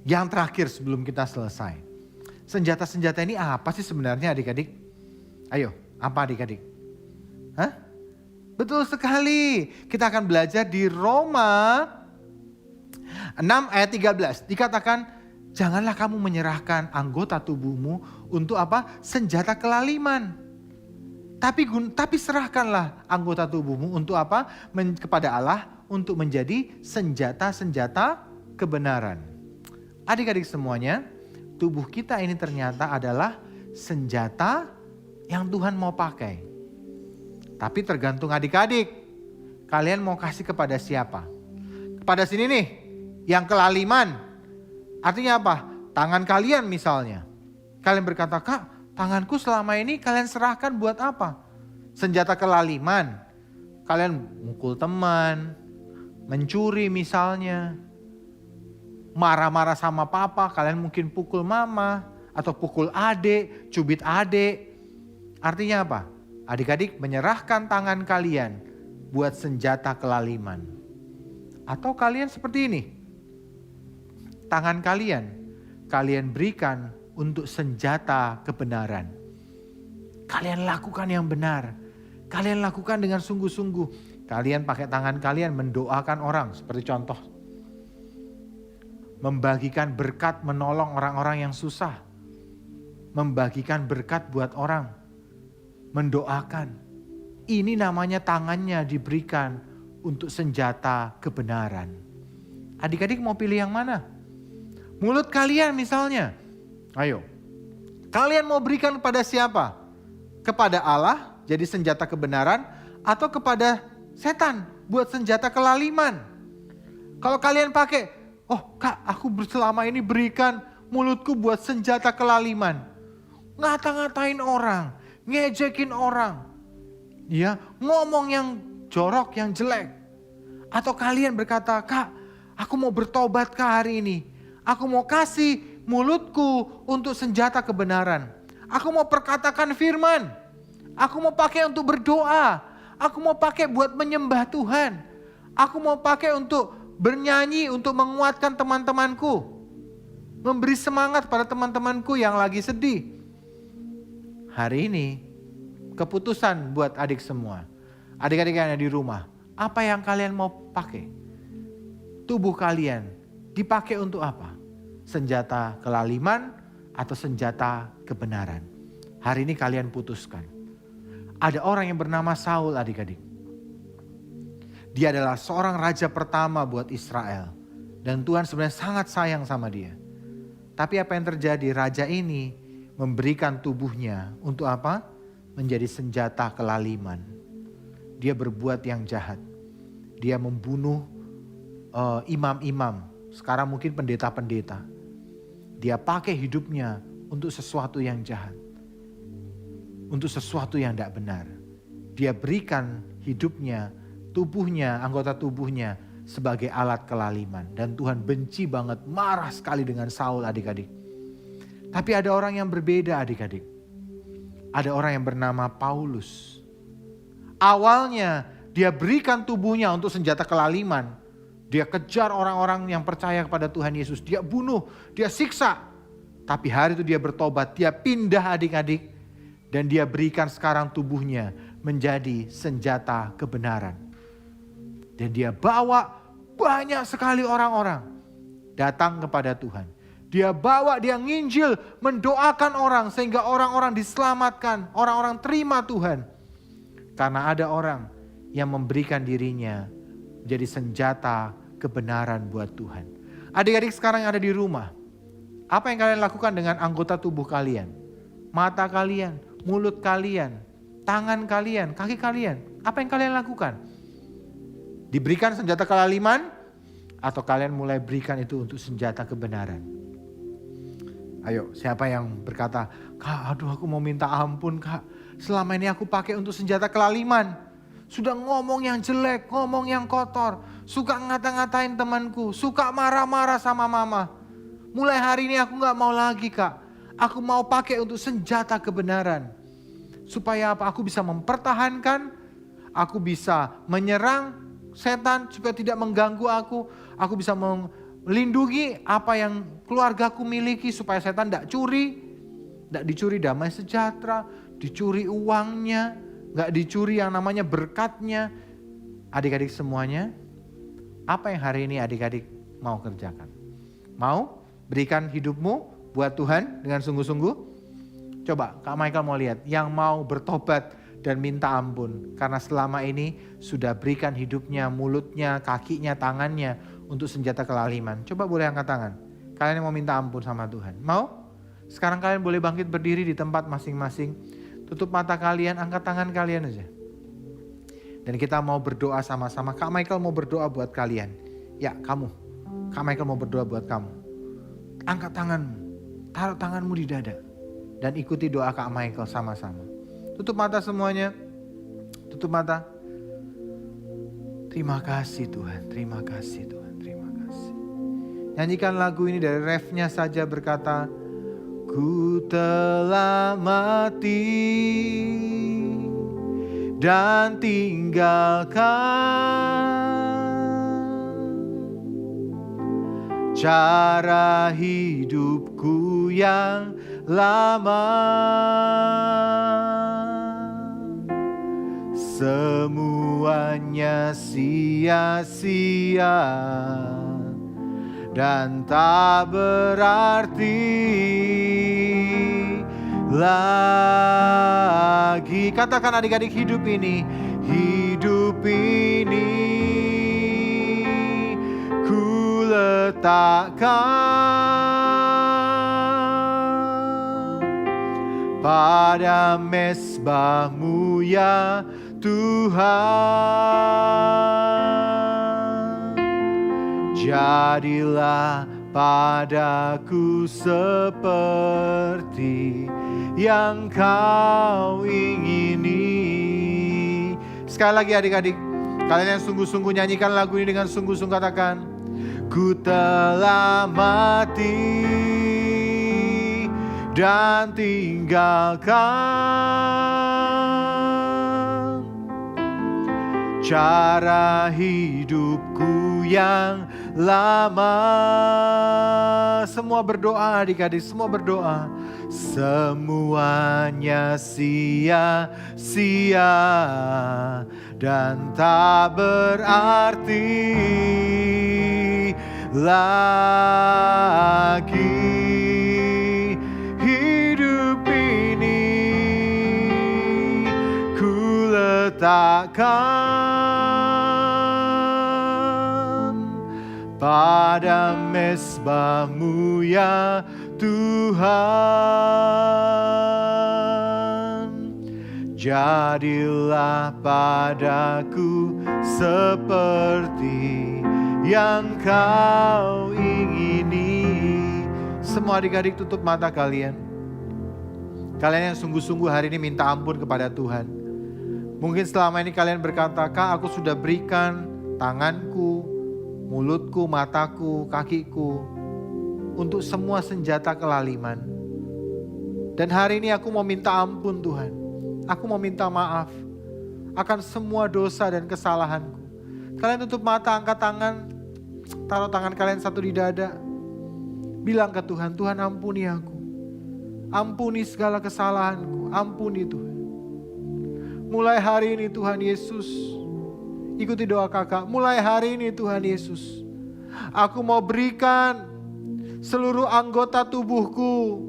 yang terakhir sebelum kita selesai. Senjata-senjata ini apa sih sebenarnya adik-adik? Ayo, apa adik-adik? Hah? Betul sekali. Kita akan belajar di Roma 6 ayat 13. Dikatakan, janganlah kamu menyerahkan anggota tubuhmu untuk apa? Senjata kelaliman. Tapi serahkanlah anggota tubuhmu untuk apa? Kepada Allah untuk menjadi senjata-senjata kebenaran. Adik-adik semuanya, tubuh kita ini ternyata adalah senjata yang Tuhan mau pakai. Tapi tergantung adik-adik, kalian mau kasih kepada siapa? Kepada sini nih, yang kelaliman. Artinya apa? Tangan kalian misalnya. Kalian berkata, Kak, tanganku selama ini kalian serahkan buat apa? Senjata kelaliman. Kalian mukul teman, mencuri misalnya. Marah-marah sama papa, kalian mungkin pukul mama. Atau pukul adik, cubit adik. Artinya apa? Adik-adik menyerahkan tangan kalian buat senjata kelaliman. Atau kalian seperti ini. Tangan kalian berikan untuk senjata kebenaran. Kalian lakukan yang benar. Kalian lakukan dengan sungguh-sungguh. Kalian pakai tangan kalian mendoakan orang. Seperti contoh. Membagikan berkat, menolong orang-orang yang susah. Membagikan berkat buat orang. Mendoakan. Ini namanya tangannya diberikan untuk senjata kebenaran. Adik-adik mau pilih yang mana? Mulut kalian misalnya. Ayo. Kalian mau berikan kepada siapa? Kepada Allah jadi senjata kebenaran atau kepada setan buat senjata kelaliman? Kalau kalian pakai, oh Kak, aku selama ini berikan mulutku buat senjata kelaliman. Ngata-ngatain orang, ngejekin orang. Ya, ngomong yang jorok, yang jelek. Atau kalian berkata, Kak, aku mau bertobat ke hari ini. Aku mau kasih mulutku untuk senjata kebenaran. Aku mau perkatakan firman. Aku mau pakai untuk berdoa. Aku mau pakai buat menyembah Tuhan. Aku mau pakai untuk bernyanyi, untuk menguatkan teman-temanku. Memberi semangat pada teman-temanku yang lagi sedih. Hari ini keputusan buat adik semua. Adik-adik yang ada di rumah. Apa yang kalian mau pakai? Tubuh kalian dipakai untuk apa? Senjata kelaliman atau senjata kebenaran? Hari ini kalian putuskan. Ada orang yang bernama Saul adik-adik. Dia adalah seorang raja pertama buat Israel. Dan Tuhan sebenarnya sangat sayang sama dia. Tapi apa yang terjadi? Raja ini memberikan tubuhnya untuk apa? Menjadi senjata kelaliman. Dia berbuat yang jahat. Dia membunuh imam-imam. Sekarang mungkin pendeta-pendeta. Dia pakai hidupnya untuk sesuatu yang jahat. Untuk sesuatu yang tidak benar. Dia berikan hidupnya, tubuhnya, anggota tubuhnya sebagai alat kelaliman. Dan Tuhan benci banget, marah sekali dengan Saul adik-adik. Tapi ada orang yang berbeda adik-adik. Ada orang yang bernama Paulus. Awalnya dia berikan tubuhnya untuk senjata kelaliman. Dia kejar orang-orang yang percaya kepada Tuhan Yesus. Dia bunuh, dia siksa. Tapi hari itu dia bertobat, dia pindah adik-adik. Dan dia berikan sekarang tubuhnya menjadi senjata kebenaran. Dan dia bawa banyak sekali orang-orang datang kepada Tuhan. Dia nginjil, mendoakan orang sehingga orang-orang diselamatkan, orang-orang terima Tuhan. Karena ada orang yang memberikan dirinya menjadi senjata kebenaran buat Tuhan. Adik-adik sekarang yang ada di rumah, apa yang kalian lakukan dengan anggota tubuh kalian? Mata kalian, mulut kalian, tangan kalian, kaki kalian. Apa yang kalian lakukan? Diberikan senjata kelaliman atau kalian mulai berikan itu untuk senjata kebenaran? Ayo, siapa yang berkata, Kak, aduh aku mau minta ampun Kak. Selama ini aku pakai untuk senjata kelaliman. Sudah ngomong yang jelek, ngomong yang kotor. Suka ngata-ngatain temanku, suka marah-marah sama mama. Mulai hari ini aku gak mau lagi Kak. Aku mau pakai untuk senjata kebenaran. Supaya apa? Aku bisa mempertahankan, aku bisa menyerang setan supaya tidak mengganggu aku. Aku bisa melindungi apa yang keluargaku miliki supaya setan tidak curi. Tidak dicuri damai sejahtera, dicuri uangnya, tidak dicuri yang namanya berkatnya. Adik-adik semuanya, apa yang hari ini adik-adik mau kerjakan? Mau berikan hidupmu buat Tuhan dengan sungguh-sungguh? Coba Kak Michael mau lihat yang mau bertobat dan minta ampun. Karena selama ini sudah berikan hidupnya, mulutnya, kakinya, tangannya untuk senjata kelaliman. Coba boleh angkat tangan. Kalian yang mau minta ampun sama Tuhan. Mau? Sekarang kalian boleh bangkit berdiri di tempat masing-masing. Tutup mata kalian, angkat tangan kalian aja. Dan kita mau berdoa sama-sama. Kak Michael mau berdoa buat kalian. Ya kamu. Kak Michael mau berdoa buat kamu. Angkat tanganmu. Taruh tanganmu di dada. Dan ikuti doa Kak Michael sama-sama. Tutup mata semuanya. Tutup mata. Terima kasih Tuhan. Terima kasih Tuhan. Terima kasih. Nyanyikan lagu ini dari refnya saja berkata, Ku telah mati dan tinggalkan cara hidupku yang lama. Semuanya sia-sia dan tak berarti lagi. Katakan adik-adik, hidup ini ku letakkan pada mezbah-Mu ya Tuhan. Jadilah padaku seperti yang Kau ingini. Sekali lagi adik-adik, kalian yang sungguh-sungguh nyanyikan lagu ini dengan sungguh-sungguh, katakan, Ku telah mati dan tinggalkan cara hidupku yang lama. Semua berdoa adik-adik, semua berdoa. Semuanya sia-sia dan tak berarti lagi. Hidup ini ku letakkan pada mezbah-Mu ya Tuhan. Jadilah padaku seperti yang Kau ingini. Semua adik-adik tutup mata kalian. Kalian yang sungguh-sungguh hari ini minta ampun kepada Tuhan. Mungkin selama ini kalian berkata, Kak, aku sudah berikan tanganku, mulutku, mataku, kakiku untuk semua senjata kelaliman. Dan hari ini aku mau minta ampun Tuhan. Aku mau minta maaf akan semua dosa dan kesalahanku. Kalian tutup mata, angkat tangan, taruh tangan kalian satu di dada. Bilang ke Tuhan, Tuhan ampuni aku. Ampuni segala kesalahanku, ampuni Tuhan. Mulai hari ini Tuhan Yesus, Ikuti doa kakak, mulai hari ini Tuhan Yesus, aku mau berikan seluruh anggota tubuhku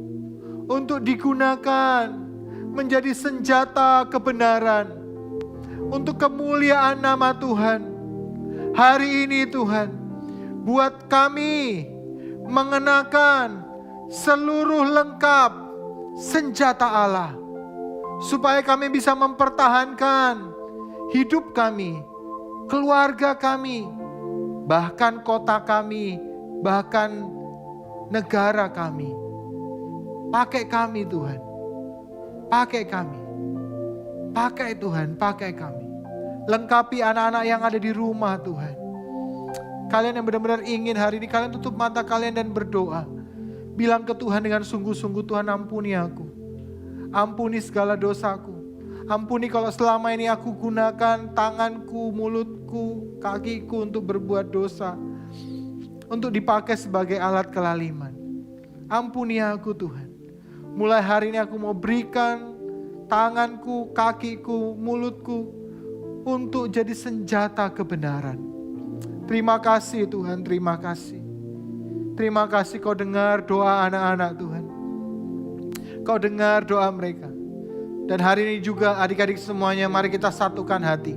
untuk digunakan menjadi senjata kebenaran untuk kemuliaan nama Tuhan. Hari ini Tuhan, buat kami mengenakan seluruh lengkap senjata Allah, supaya kami bisa mempertahankan hidup kami, keluarga kami, bahkan kota kami, bahkan negara kami. Pakai kami Tuhan, pakai kami, pakai Tuhan, pakai kami. Lengkapi anak-anak yang ada di rumah Tuhan. Kalian yang benar-benar ingin hari ini, kalian tutup mata kalian dan berdoa. Bilang ke Tuhan dengan sungguh-sungguh, Tuhan ampuni aku. Ampuni segala dosaku. Ampuni kalau selama ini aku gunakan tanganku, mulutku, kakiku untuk berbuat dosa. Untuk dipakai sebagai alat kelaliman. Ampuni aku Tuhan. Mulai hari ini aku mau berikan tanganku, kakiku, mulutku untuk jadi senjata kebenaran. Terima kasih Tuhan, terima kasih. Terima kasih Kau dengar doa anak-anak Tuhan. Kau dengar doa mereka. Dan hari ini juga adik-adik semuanya, mari kita satukan hati.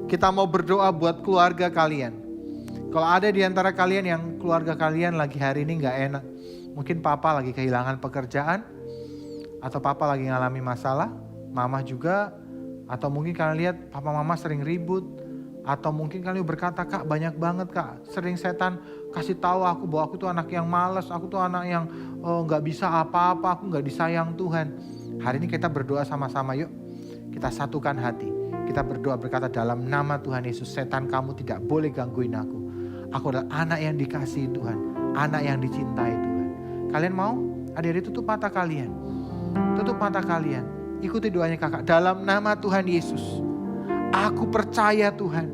Kita mau berdoa buat keluarga kalian. Kalau ada di antara kalian yang keluarga kalian lagi hari ini gak enak. Mungkin papa lagi kehilangan pekerjaan. Atau papa lagi ngalami masalah. Mama juga. Atau mungkin kalian lihat papa mama sering ribut. Atau mungkin kalian berkata, Kak banyak banget Kak. Sering setan kasih tahu aku bahwa aku tuh anak yang malas. Aku tuh anak yang gak bisa apa-apa. Aku gak disayang Tuhan. Hari ini kita berdoa sama-sama yuk. Kita satukan hati. Kita berdoa berkata dalam nama Tuhan Yesus. Setan kamu tidak boleh gangguin aku. Aku adalah anak yang dikasihi Tuhan. Anak yang dicintai Tuhan. Kalian mau? Adik-adik tutup mata kalian. Tutup mata kalian. Ikuti doanya kakak. Dalam nama Tuhan Yesus. Aku percaya Tuhan.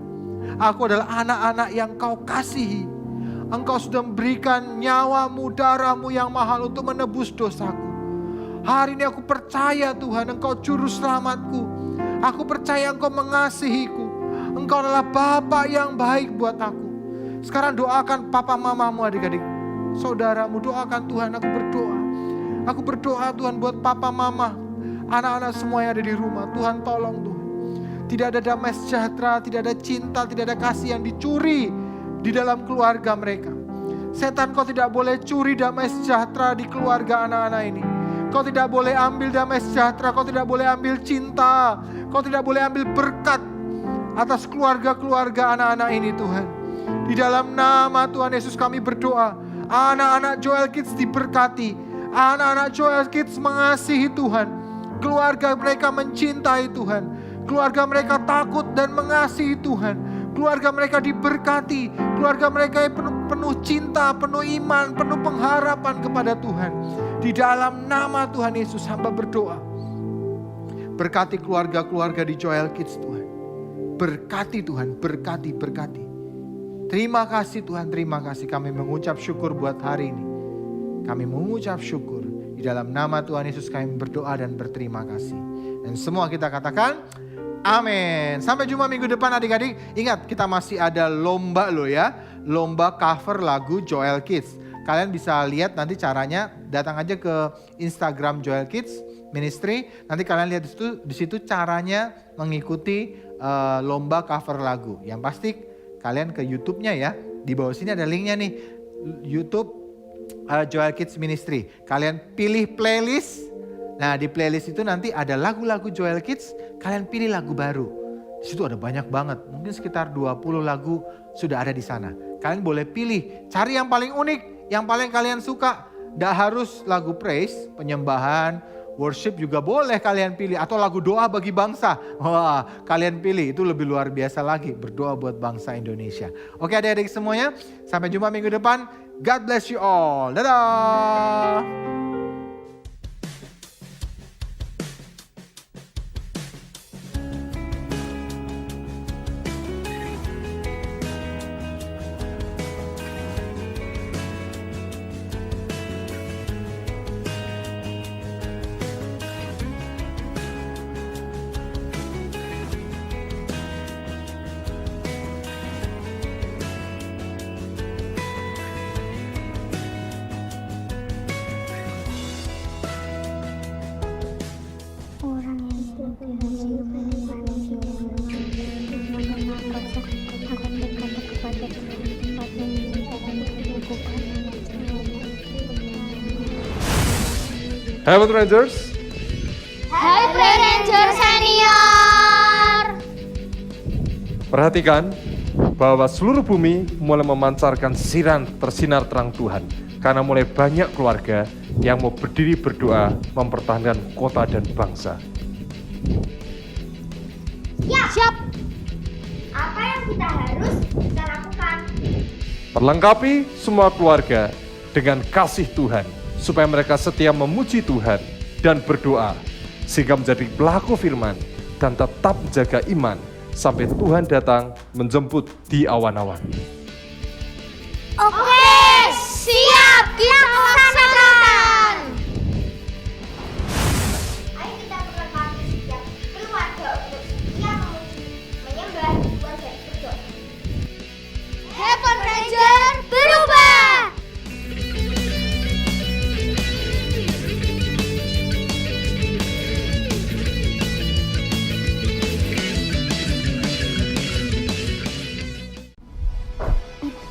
Aku adalah anak-anak yang Kau kasihi. Engkau sudah memberikan nyawamu, darahmu yang mahal untuk menebus dosaku. Hari ini aku percaya Tuhan, Engkau juru selamatku. Aku percaya Engkau mengasihiku. Engkau adalah Bapa yang baik buat aku. Sekarang doakan papa mamamu, adik-adik, saudaramu, doakan Tuhan. Aku berdoa. Aku berdoa Tuhan buat papa mama, anak-anak semua yang ada di rumah. Tuhan tolong Tuhan. Tidak ada damai sejahtera, tidak ada cinta, tidak ada kasih yang dicuri di dalam keluarga mereka. Setan, Kau tidak boleh curi damai sejahtera di keluarga anak-anak ini. Kau tidak boleh ambil damai sejahtera, Kau tidak boleh ambil cinta, Kau tidak boleh ambil berkat atas keluarga-keluarga anak-anak ini Tuhan. Di dalam nama Tuhan Yesus kami berdoa, anak-anak Joel Kids diberkati, anak-anak Joel Kids mengasihi Tuhan, keluarga mereka mencintai Tuhan, keluarga mereka takut dan mengasihi Tuhan, keluarga mereka diberkati, keluarga mereka penuh cinta, penuh iman, penuh pengharapan kepada Tuhan. Di dalam nama Tuhan Yesus hamba berdoa, berkati keluarga-keluarga di Joel Kids Tuhan. Berkati Tuhan, berkati, berkati. Terima kasih Tuhan, terima kasih. Kami mengucap syukur buat hari ini. Kami mengucap syukur. Di dalam nama Tuhan Yesus kami berdoa dan berterima kasih. Dan semua kita katakan, amin. Sampai jumpa minggu depan adik-adik. Ingat kita masih ada lomba loh ya. Lomba cover lagu Joel Kids. Kalian bisa lihat nanti caranya, datang aja ke Instagram Joel Kids Ministry. Nanti kalian lihat di situ caranya mengikuti lomba cover lagu. Yang pasti kalian ke YouTube-nya ya. Di bawah sini ada linknya nih. YouTube Joel Kids Ministry. Kalian pilih playlist. Nah di playlist itu nanti ada lagu-lagu Joel Kids. Kalian pilih lagu baru. Di situ ada banyak banget. Mungkin sekitar 20 lagu sudah ada di sana. Kalian boleh pilih. Cari yang paling unik. Yang paling kalian suka. Tidak harus lagu praise, penyembahan, worship juga boleh kalian pilih. Atau lagu doa bagi bangsa. Wah, kalian pilih. Itu lebih luar biasa lagi. Berdoa buat bangsa Indonesia. Oke adik-adik semuanya. Sampai jumpa minggu depan. God bless you all. Dadah. Heaven Rangers, Hai Play Ranger Senior. perhatikan bahwa seluruh bumi mulai memancarkan tersinar terang Tuhan. Karena mulai banyak keluarga yang mau berdiri berdoa mempertahankan kota dan bangsa. Siap. Apa yang kita harus kita lakukan? Perlengkapi semua keluarga dengan kasih Tuhan, supaya mereka setia memuji Tuhan dan berdoa, sehingga menjadi pelaku firman dan tetap menjaga iman sampai Tuhan datang menjemput di awan-awan. Oke, siap. Kita laksanakan. Ayo kita perlengkapi setiap keluarga untuk setia memuji, menyembah Tuhan dan berdoa. Heaven Ranger berubah.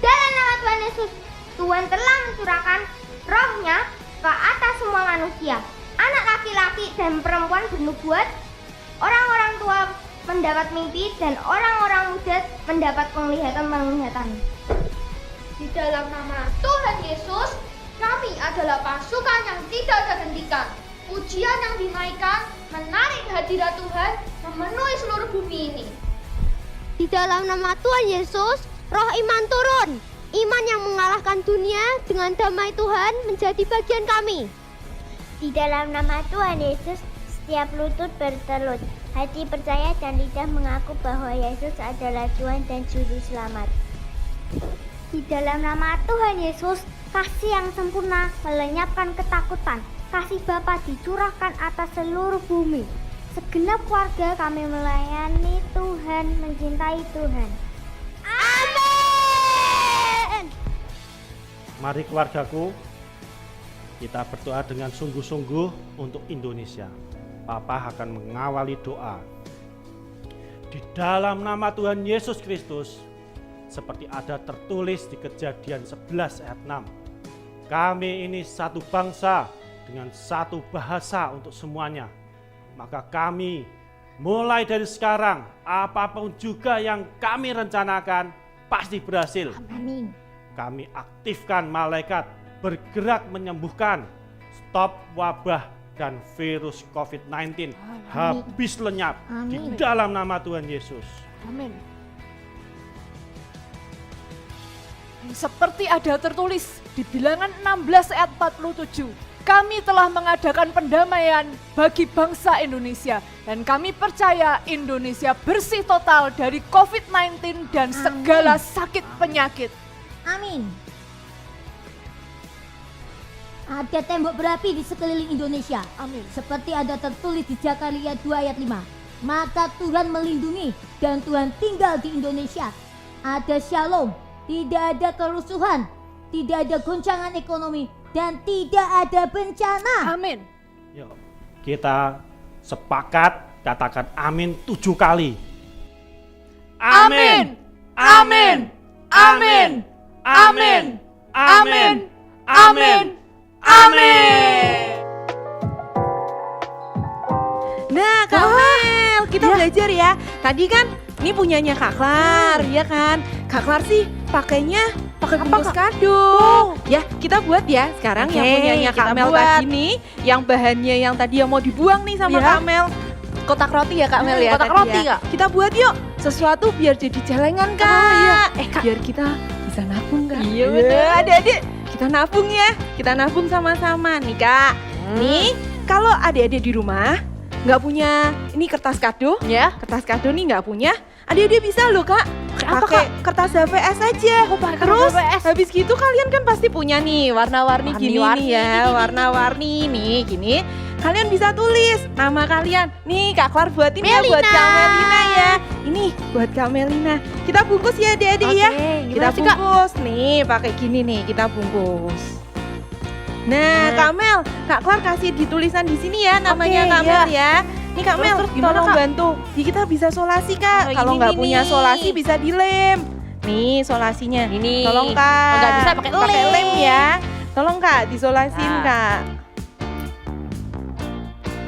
Dalam nama Tuhan Yesus, Tuhan telah mencurahkan rohnya ke atas semua manusia. Anak laki-laki dan perempuan bernubuat, orang-orang tua mendapat mimpi, dan orang-orang muda mendapat penglihatan-penglihatan. Di dalam nama Tuhan Yesus, kami adalah pasukan yang tidak terhentikan. Pujian yang dinaikkan menarik hadirat Tuhan memenuhi seluruh bumi ini. Di dalam nama Tuhan Yesus, roh iman turun. Iman yang mengalahkan dunia dengan damai Tuhan menjadi bagian kami. Di dalam nama Tuhan Yesus, setiap lutut bertelut, hati percaya dan lidah mengaku bahwa Yesus adalah Tuhan dan Juru Selamat. Di dalam nama Tuhan Yesus, kasih yang sempurna melenyapkan ketakutan. Kasih Bapa dicurahkan atas seluruh bumi. Segenap keluarga kami melayani Tuhan, mencintai Tuhan. Amin. Mari keluargaku, kita berdoa dengan sungguh-sungguh untuk Indonesia. Papa akan mengawali doa. Di dalam nama Tuhan Yesus Kristus, seperti ada tertulis di Kejadian 11 ayat 6. Kami ini satu bangsa dengan satu bahasa untuk semuanya. Maka kami mulai dari sekarang, apapun juga yang kami rencanakan pasti berhasil. Amin. Kami aktifkan malaikat bergerak menyembuhkan, stop wabah dan virus COVID-19 habis lenyap di dalam nama Tuhan Yesus. Amin. Seperti ada tertulis di Bilangan 16 ayat 47, kami telah mengadakan pendamaian bagi bangsa Indonesia dan kami percaya Indonesia bersih total dari COVID-19 dan segala sakit penyakit. Amin. Ada tembok berapi di sekeliling Indonesia. Amin. Seperti ada tertulis di Zakaria 2 ayat 5. Maka Tuhan melindungi dan Tuhan tinggal di Indonesia. Ada shalom, tidak ada kerusuhan, tidak ada goncangan ekonomi, dan tidak ada bencana. Amin. Yuk, kita sepakat katakan amin 7 kali. Amin. Amin. Amin. Amin. Amin. Amin. Amin. Nah, Kak Mel, kita belajar ya. Tadi kan ini punyanya Kak Klar, ya kan? Kak Klar sih pakainya pakai bungkus kado. Ya, kita buat ya sekarang yang punyanya Kak Mel tadi nih, yang bahannya yang tadi yang mau dibuang nih sama Kak Mel. Kotak roti ya Kak Mel ya. Kotak roti Kak. Kita buat yuk sesuatu biar jadi celengan Kak. Kak. Biar kita bisa nabung Kak. Iya bener. Adik-adik kita nabung ya. Kita nabung sama-sama nih Kak. Nih kalau adik-adik di rumah nggak punya ini kertas kado, ya kertas kado nih nggak punya, adik-adik bisa loh Kak pakai kertas HVS aja. Terus habis gitu kalian kan pasti punya nih warna-warni gini nih ya, warna-warni nih gini. Kalian bisa tulis nama kalian. Nih Kak Klar buatin ya buat Kak Melina ya. Ini buat Kak Melina. Kita bungkus ya adik-adik ya. Kita bungkus nih pakai gini nih kita bungkus. Nah, Kak Mel, Kak Klar kasih di tulisan di sini ya namanya Kak Mel ya. Nih Kak Mel, tolong bantu. Jadi kita bisa solasi Kak. Kalau nggak punya solasi bisa dilem. Nih solasinya. Ini. Tolong Kak. Nggak bisa pakai lem ya. Tolong Kak disolasin Kak.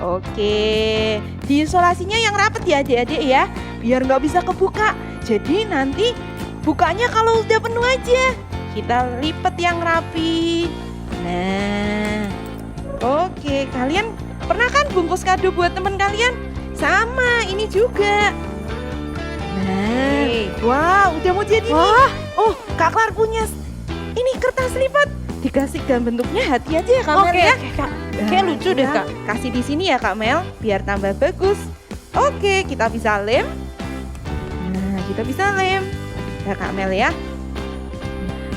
Oke, diisolasinya yang rapet ya adik-adik ya, biar nggak bisa kebuka. Jadi nanti bukanya kalau udah penuh aja. Kita lipat yang rapi. Nah, oke, kalian pernah kan bungkus kado buat teman kalian? Sama, ini juga. Nah, wah, udah mau jadi nih. Oh, Kak Klar punya ini kertas lipat. Dikasih dalam bentuknya hati aja ya Kak Mel ya. Kayak lucu deh Kak. Kasih di sini ya Kak Mel, biar tambah bagus. Oke, kita bisa lem. Nah, kita bisa lem. Ya Kak Mel ya.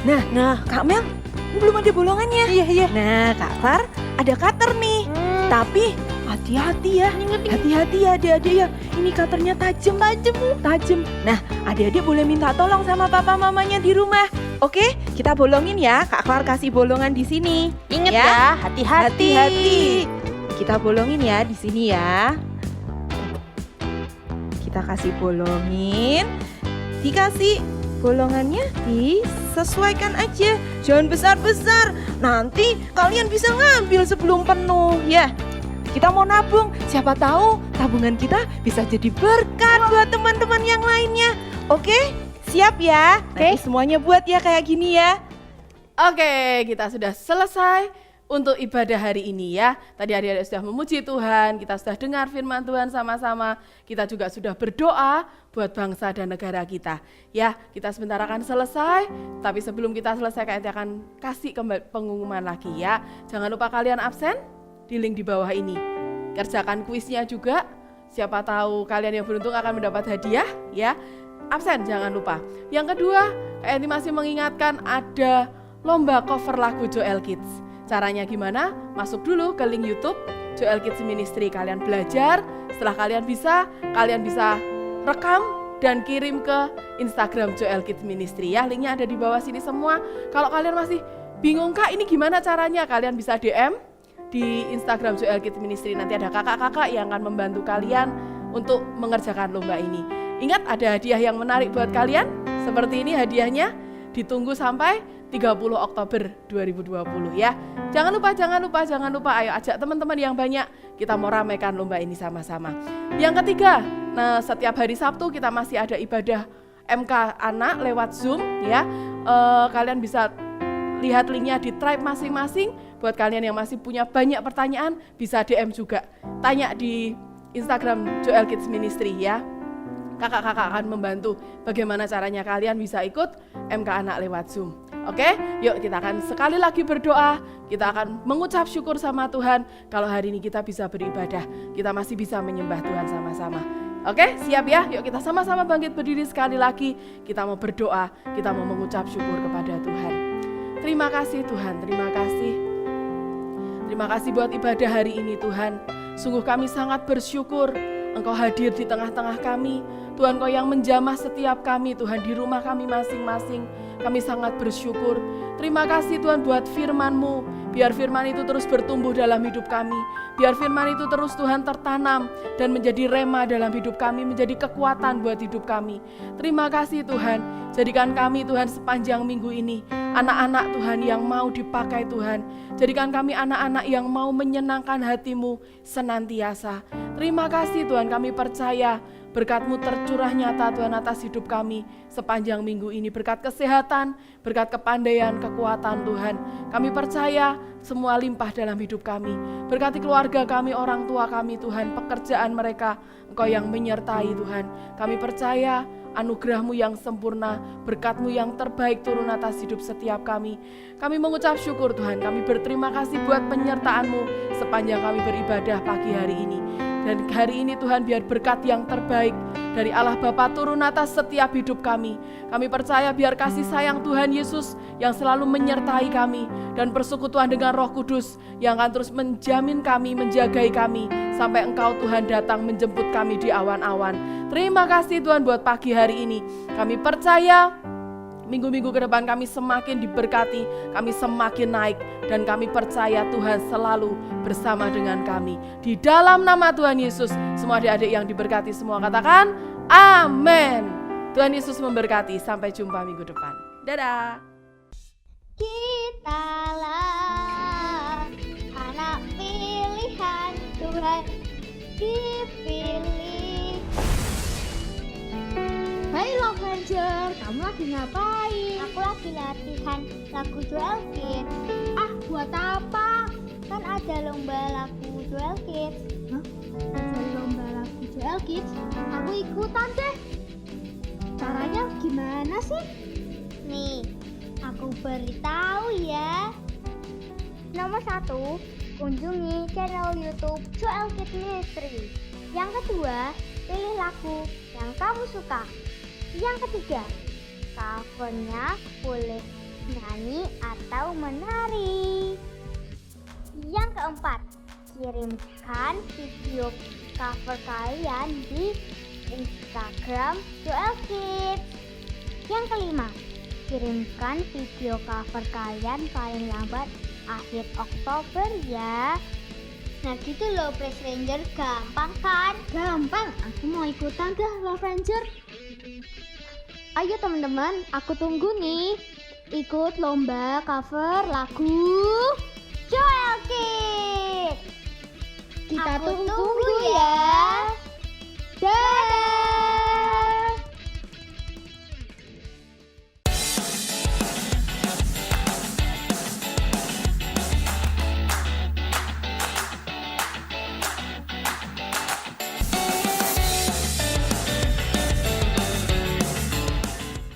Nah, Kak Mel, belum ada bolongannya. Iya. Nah, Kak Klar ada cutter nih. Tapi hati-hati ya. Hati-hati ya adik-adik ya. Ini cutternya tajam. Nah, adik-adik boleh minta tolong sama papa mamanya di rumah. Oke, kita bolongin ya. Kak Klar kasih bolongan di sini. Ingat ya, hati-hati. Kita bolongin ya di sini ya. Kita kasih bolongin. Dikasih bolongannya disesuaikan aja. Jangan besar-besar. Nanti kalian bisa ngambil sebelum penuh ya. Kita mau nabung. Siapa tahu tabungan kita bisa jadi berkat buat teman-teman yang lainnya. Oke? Siap ya? Nanti semuanya buat ya kayak gini ya. Oke, kita sudah selesai untuk ibadah hari ini ya. Tadi adik-adik sudah memuji Tuhan, kita sudah dengar firman Tuhan sama-sama. Kita juga sudah berdoa buat bangsa dan negara kita. Ya, kita sebentar akan selesai, tapi sebelum kita selesai kita akan kasih pengumuman lagi ya. Jangan lupa kalian absen di link di bawah ini. Kerjakan kuisnya juga. Siapa tahu kalian yang beruntung akan mendapat hadiah ya. Absen jangan lupa. Yang kedua, Kak Enti masih mengingatkan ada lomba cover lagu Joel Kids. Caranya gimana? Masuk dulu ke link YouTube Joel Kids Ministry. Kalian belajar, setelah kalian bisa rekam dan kirim ke Instagram Joel Kids Ministry ya. Linknya ada di bawah sini semua. Kalau kalian masih bingung Kak ini gimana caranya? Kalian bisa DM di Instagram Joel Kids Ministry. Nanti ada kakak-kakak yang akan membantu kalian untuk mengerjakan lomba ini. Ingat ada hadiah yang menarik buat kalian. Seperti ini hadiahnya. Ditunggu sampai 30 Oktober 2020 ya. Jangan lupa. Ayo ajak teman-teman yang banyak. Kita mau ramaikan lomba ini sama-sama. Yang ketiga, nah setiap hari Sabtu kita masih ada ibadah MK anak lewat Zoom ya. Kalian bisa lihat linknya di tribe masing-masing. Buat kalian yang masih punya banyak pertanyaan bisa DM juga. Tanya di Instagram Joel Kids Ministry ya. Kakak-kakak akan membantu bagaimana caranya kalian bisa ikut MK anak lewat Zoom. Oke, yuk kita akan sekali lagi berdoa. Kita akan mengucap syukur sama Tuhan kalau hari ini kita bisa beribadah. Kita masih bisa menyembah Tuhan sama-sama. Oke, siap ya? Yuk kita sama-sama bangkit berdiri sekali lagi. Kita mau berdoa, kita mau mengucap syukur kepada Tuhan. Terima kasih Tuhan, terima kasih. Terima kasih buat ibadah hari ini Tuhan. Sungguh kami sangat bersyukur Engkau hadir di tengah-tengah kami. Tuhan, Kau yang menjamah setiap kami, Tuhan, di rumah kami masing-masing. Kami sangat bersyukur. Terima kasih Tuhan buat firman-Mu. Biar firman itu terus bertumbuh dalam hidup kami. Biar firman itu terus Tuhan tertanam dan menjadi rema dalam hidup kami, menjadi kekuatan buat hidup kami. Terima kasih Tuhan. Jadikan kami Tuhan sepanjang minggu ini anak-anak Tuhan yang mau dipakai Tuhan. Jadikan kami anak-anak yang mau menyenangkan hati-Mu senantiasa. Terima kasih Tuhan, kami percaya berkat-Mu tercurah nyata Tuhan atas hidup kami sepanjang minggu ini. Berkat kesehatan, berkat kepandaian, kekuatan Tuhan. Kami percaya semua limpah dalam hidup kami. Berkati keluarga kami, orang tua kami Tuhan, pekerjaan mereka Engkau yang menyertai Tuhan. Kami percaya anugerah-Mu yang sempurna, berkat-Mu yang terbaik turun atas hidup setiap kami. Kami mengucap syukur Tuhan, kami berterima kasih buat penyertaan-Mu sepanjang kami beribadah pagi hari ini. Dan hari ini Tuhan biar berkat yang terbaik dari Allah Bapa turun atas setiap hidup kami. Kami percaya biar kasih sayang Tuhan Yesus yang selalu menyertai kami. Dan persekutuan dengan Roh Kudus yang akan terus menjamin kami, menjagai kami. Sampai Engkau Tuhan datang menjemput kami di awan-awan. Terima kasih Tuhan buat pagi hari ini. Kami percaya minggu-minggu ke depan kami semakin diberkati, kami semakin naik, dan kami percaya Tuhan selalu bersama dengan kami. Di dalam nama Tuhan Yesus, semua adik-adik yang diberkati semua katakan, amin. Tuhan Yesus memberkati, sampai jumpa minggu depan. Dadah. Kitalah anak pilihan Tuhan. Hai Love Ranger, kamu lagi ngapain? Aku lagi latihan lagu Joel Kids. Ah, buat apa? Kan ada lomba lagu Joel Kids. Hah? Ada lomba lagu Joel Kids? Aku ikutan deh. Caranya gimana sih? Nih, aku beritahu ya. Nomor 1, kunjungi channel YouTube Joel Kids Ministry. Yang kedua, pilih lagu yang kamu suka. Yang ketiga, covernya boleh nyanyi atau menari. Yang keempat, kirimkan video cover kalian di Instagram Joel Kids. Yang kelima, kirimkan video cover kalian paling lambat akhir Oktober ya. Nah gitu loh Praise Ranger, gampang kan? Gampang, aku mau ikutan dah Love Ranger. Ayo teman-teman, aku tunggu nih. Ikut lomba cover lagu Joel Kids. Kita tunggu ya.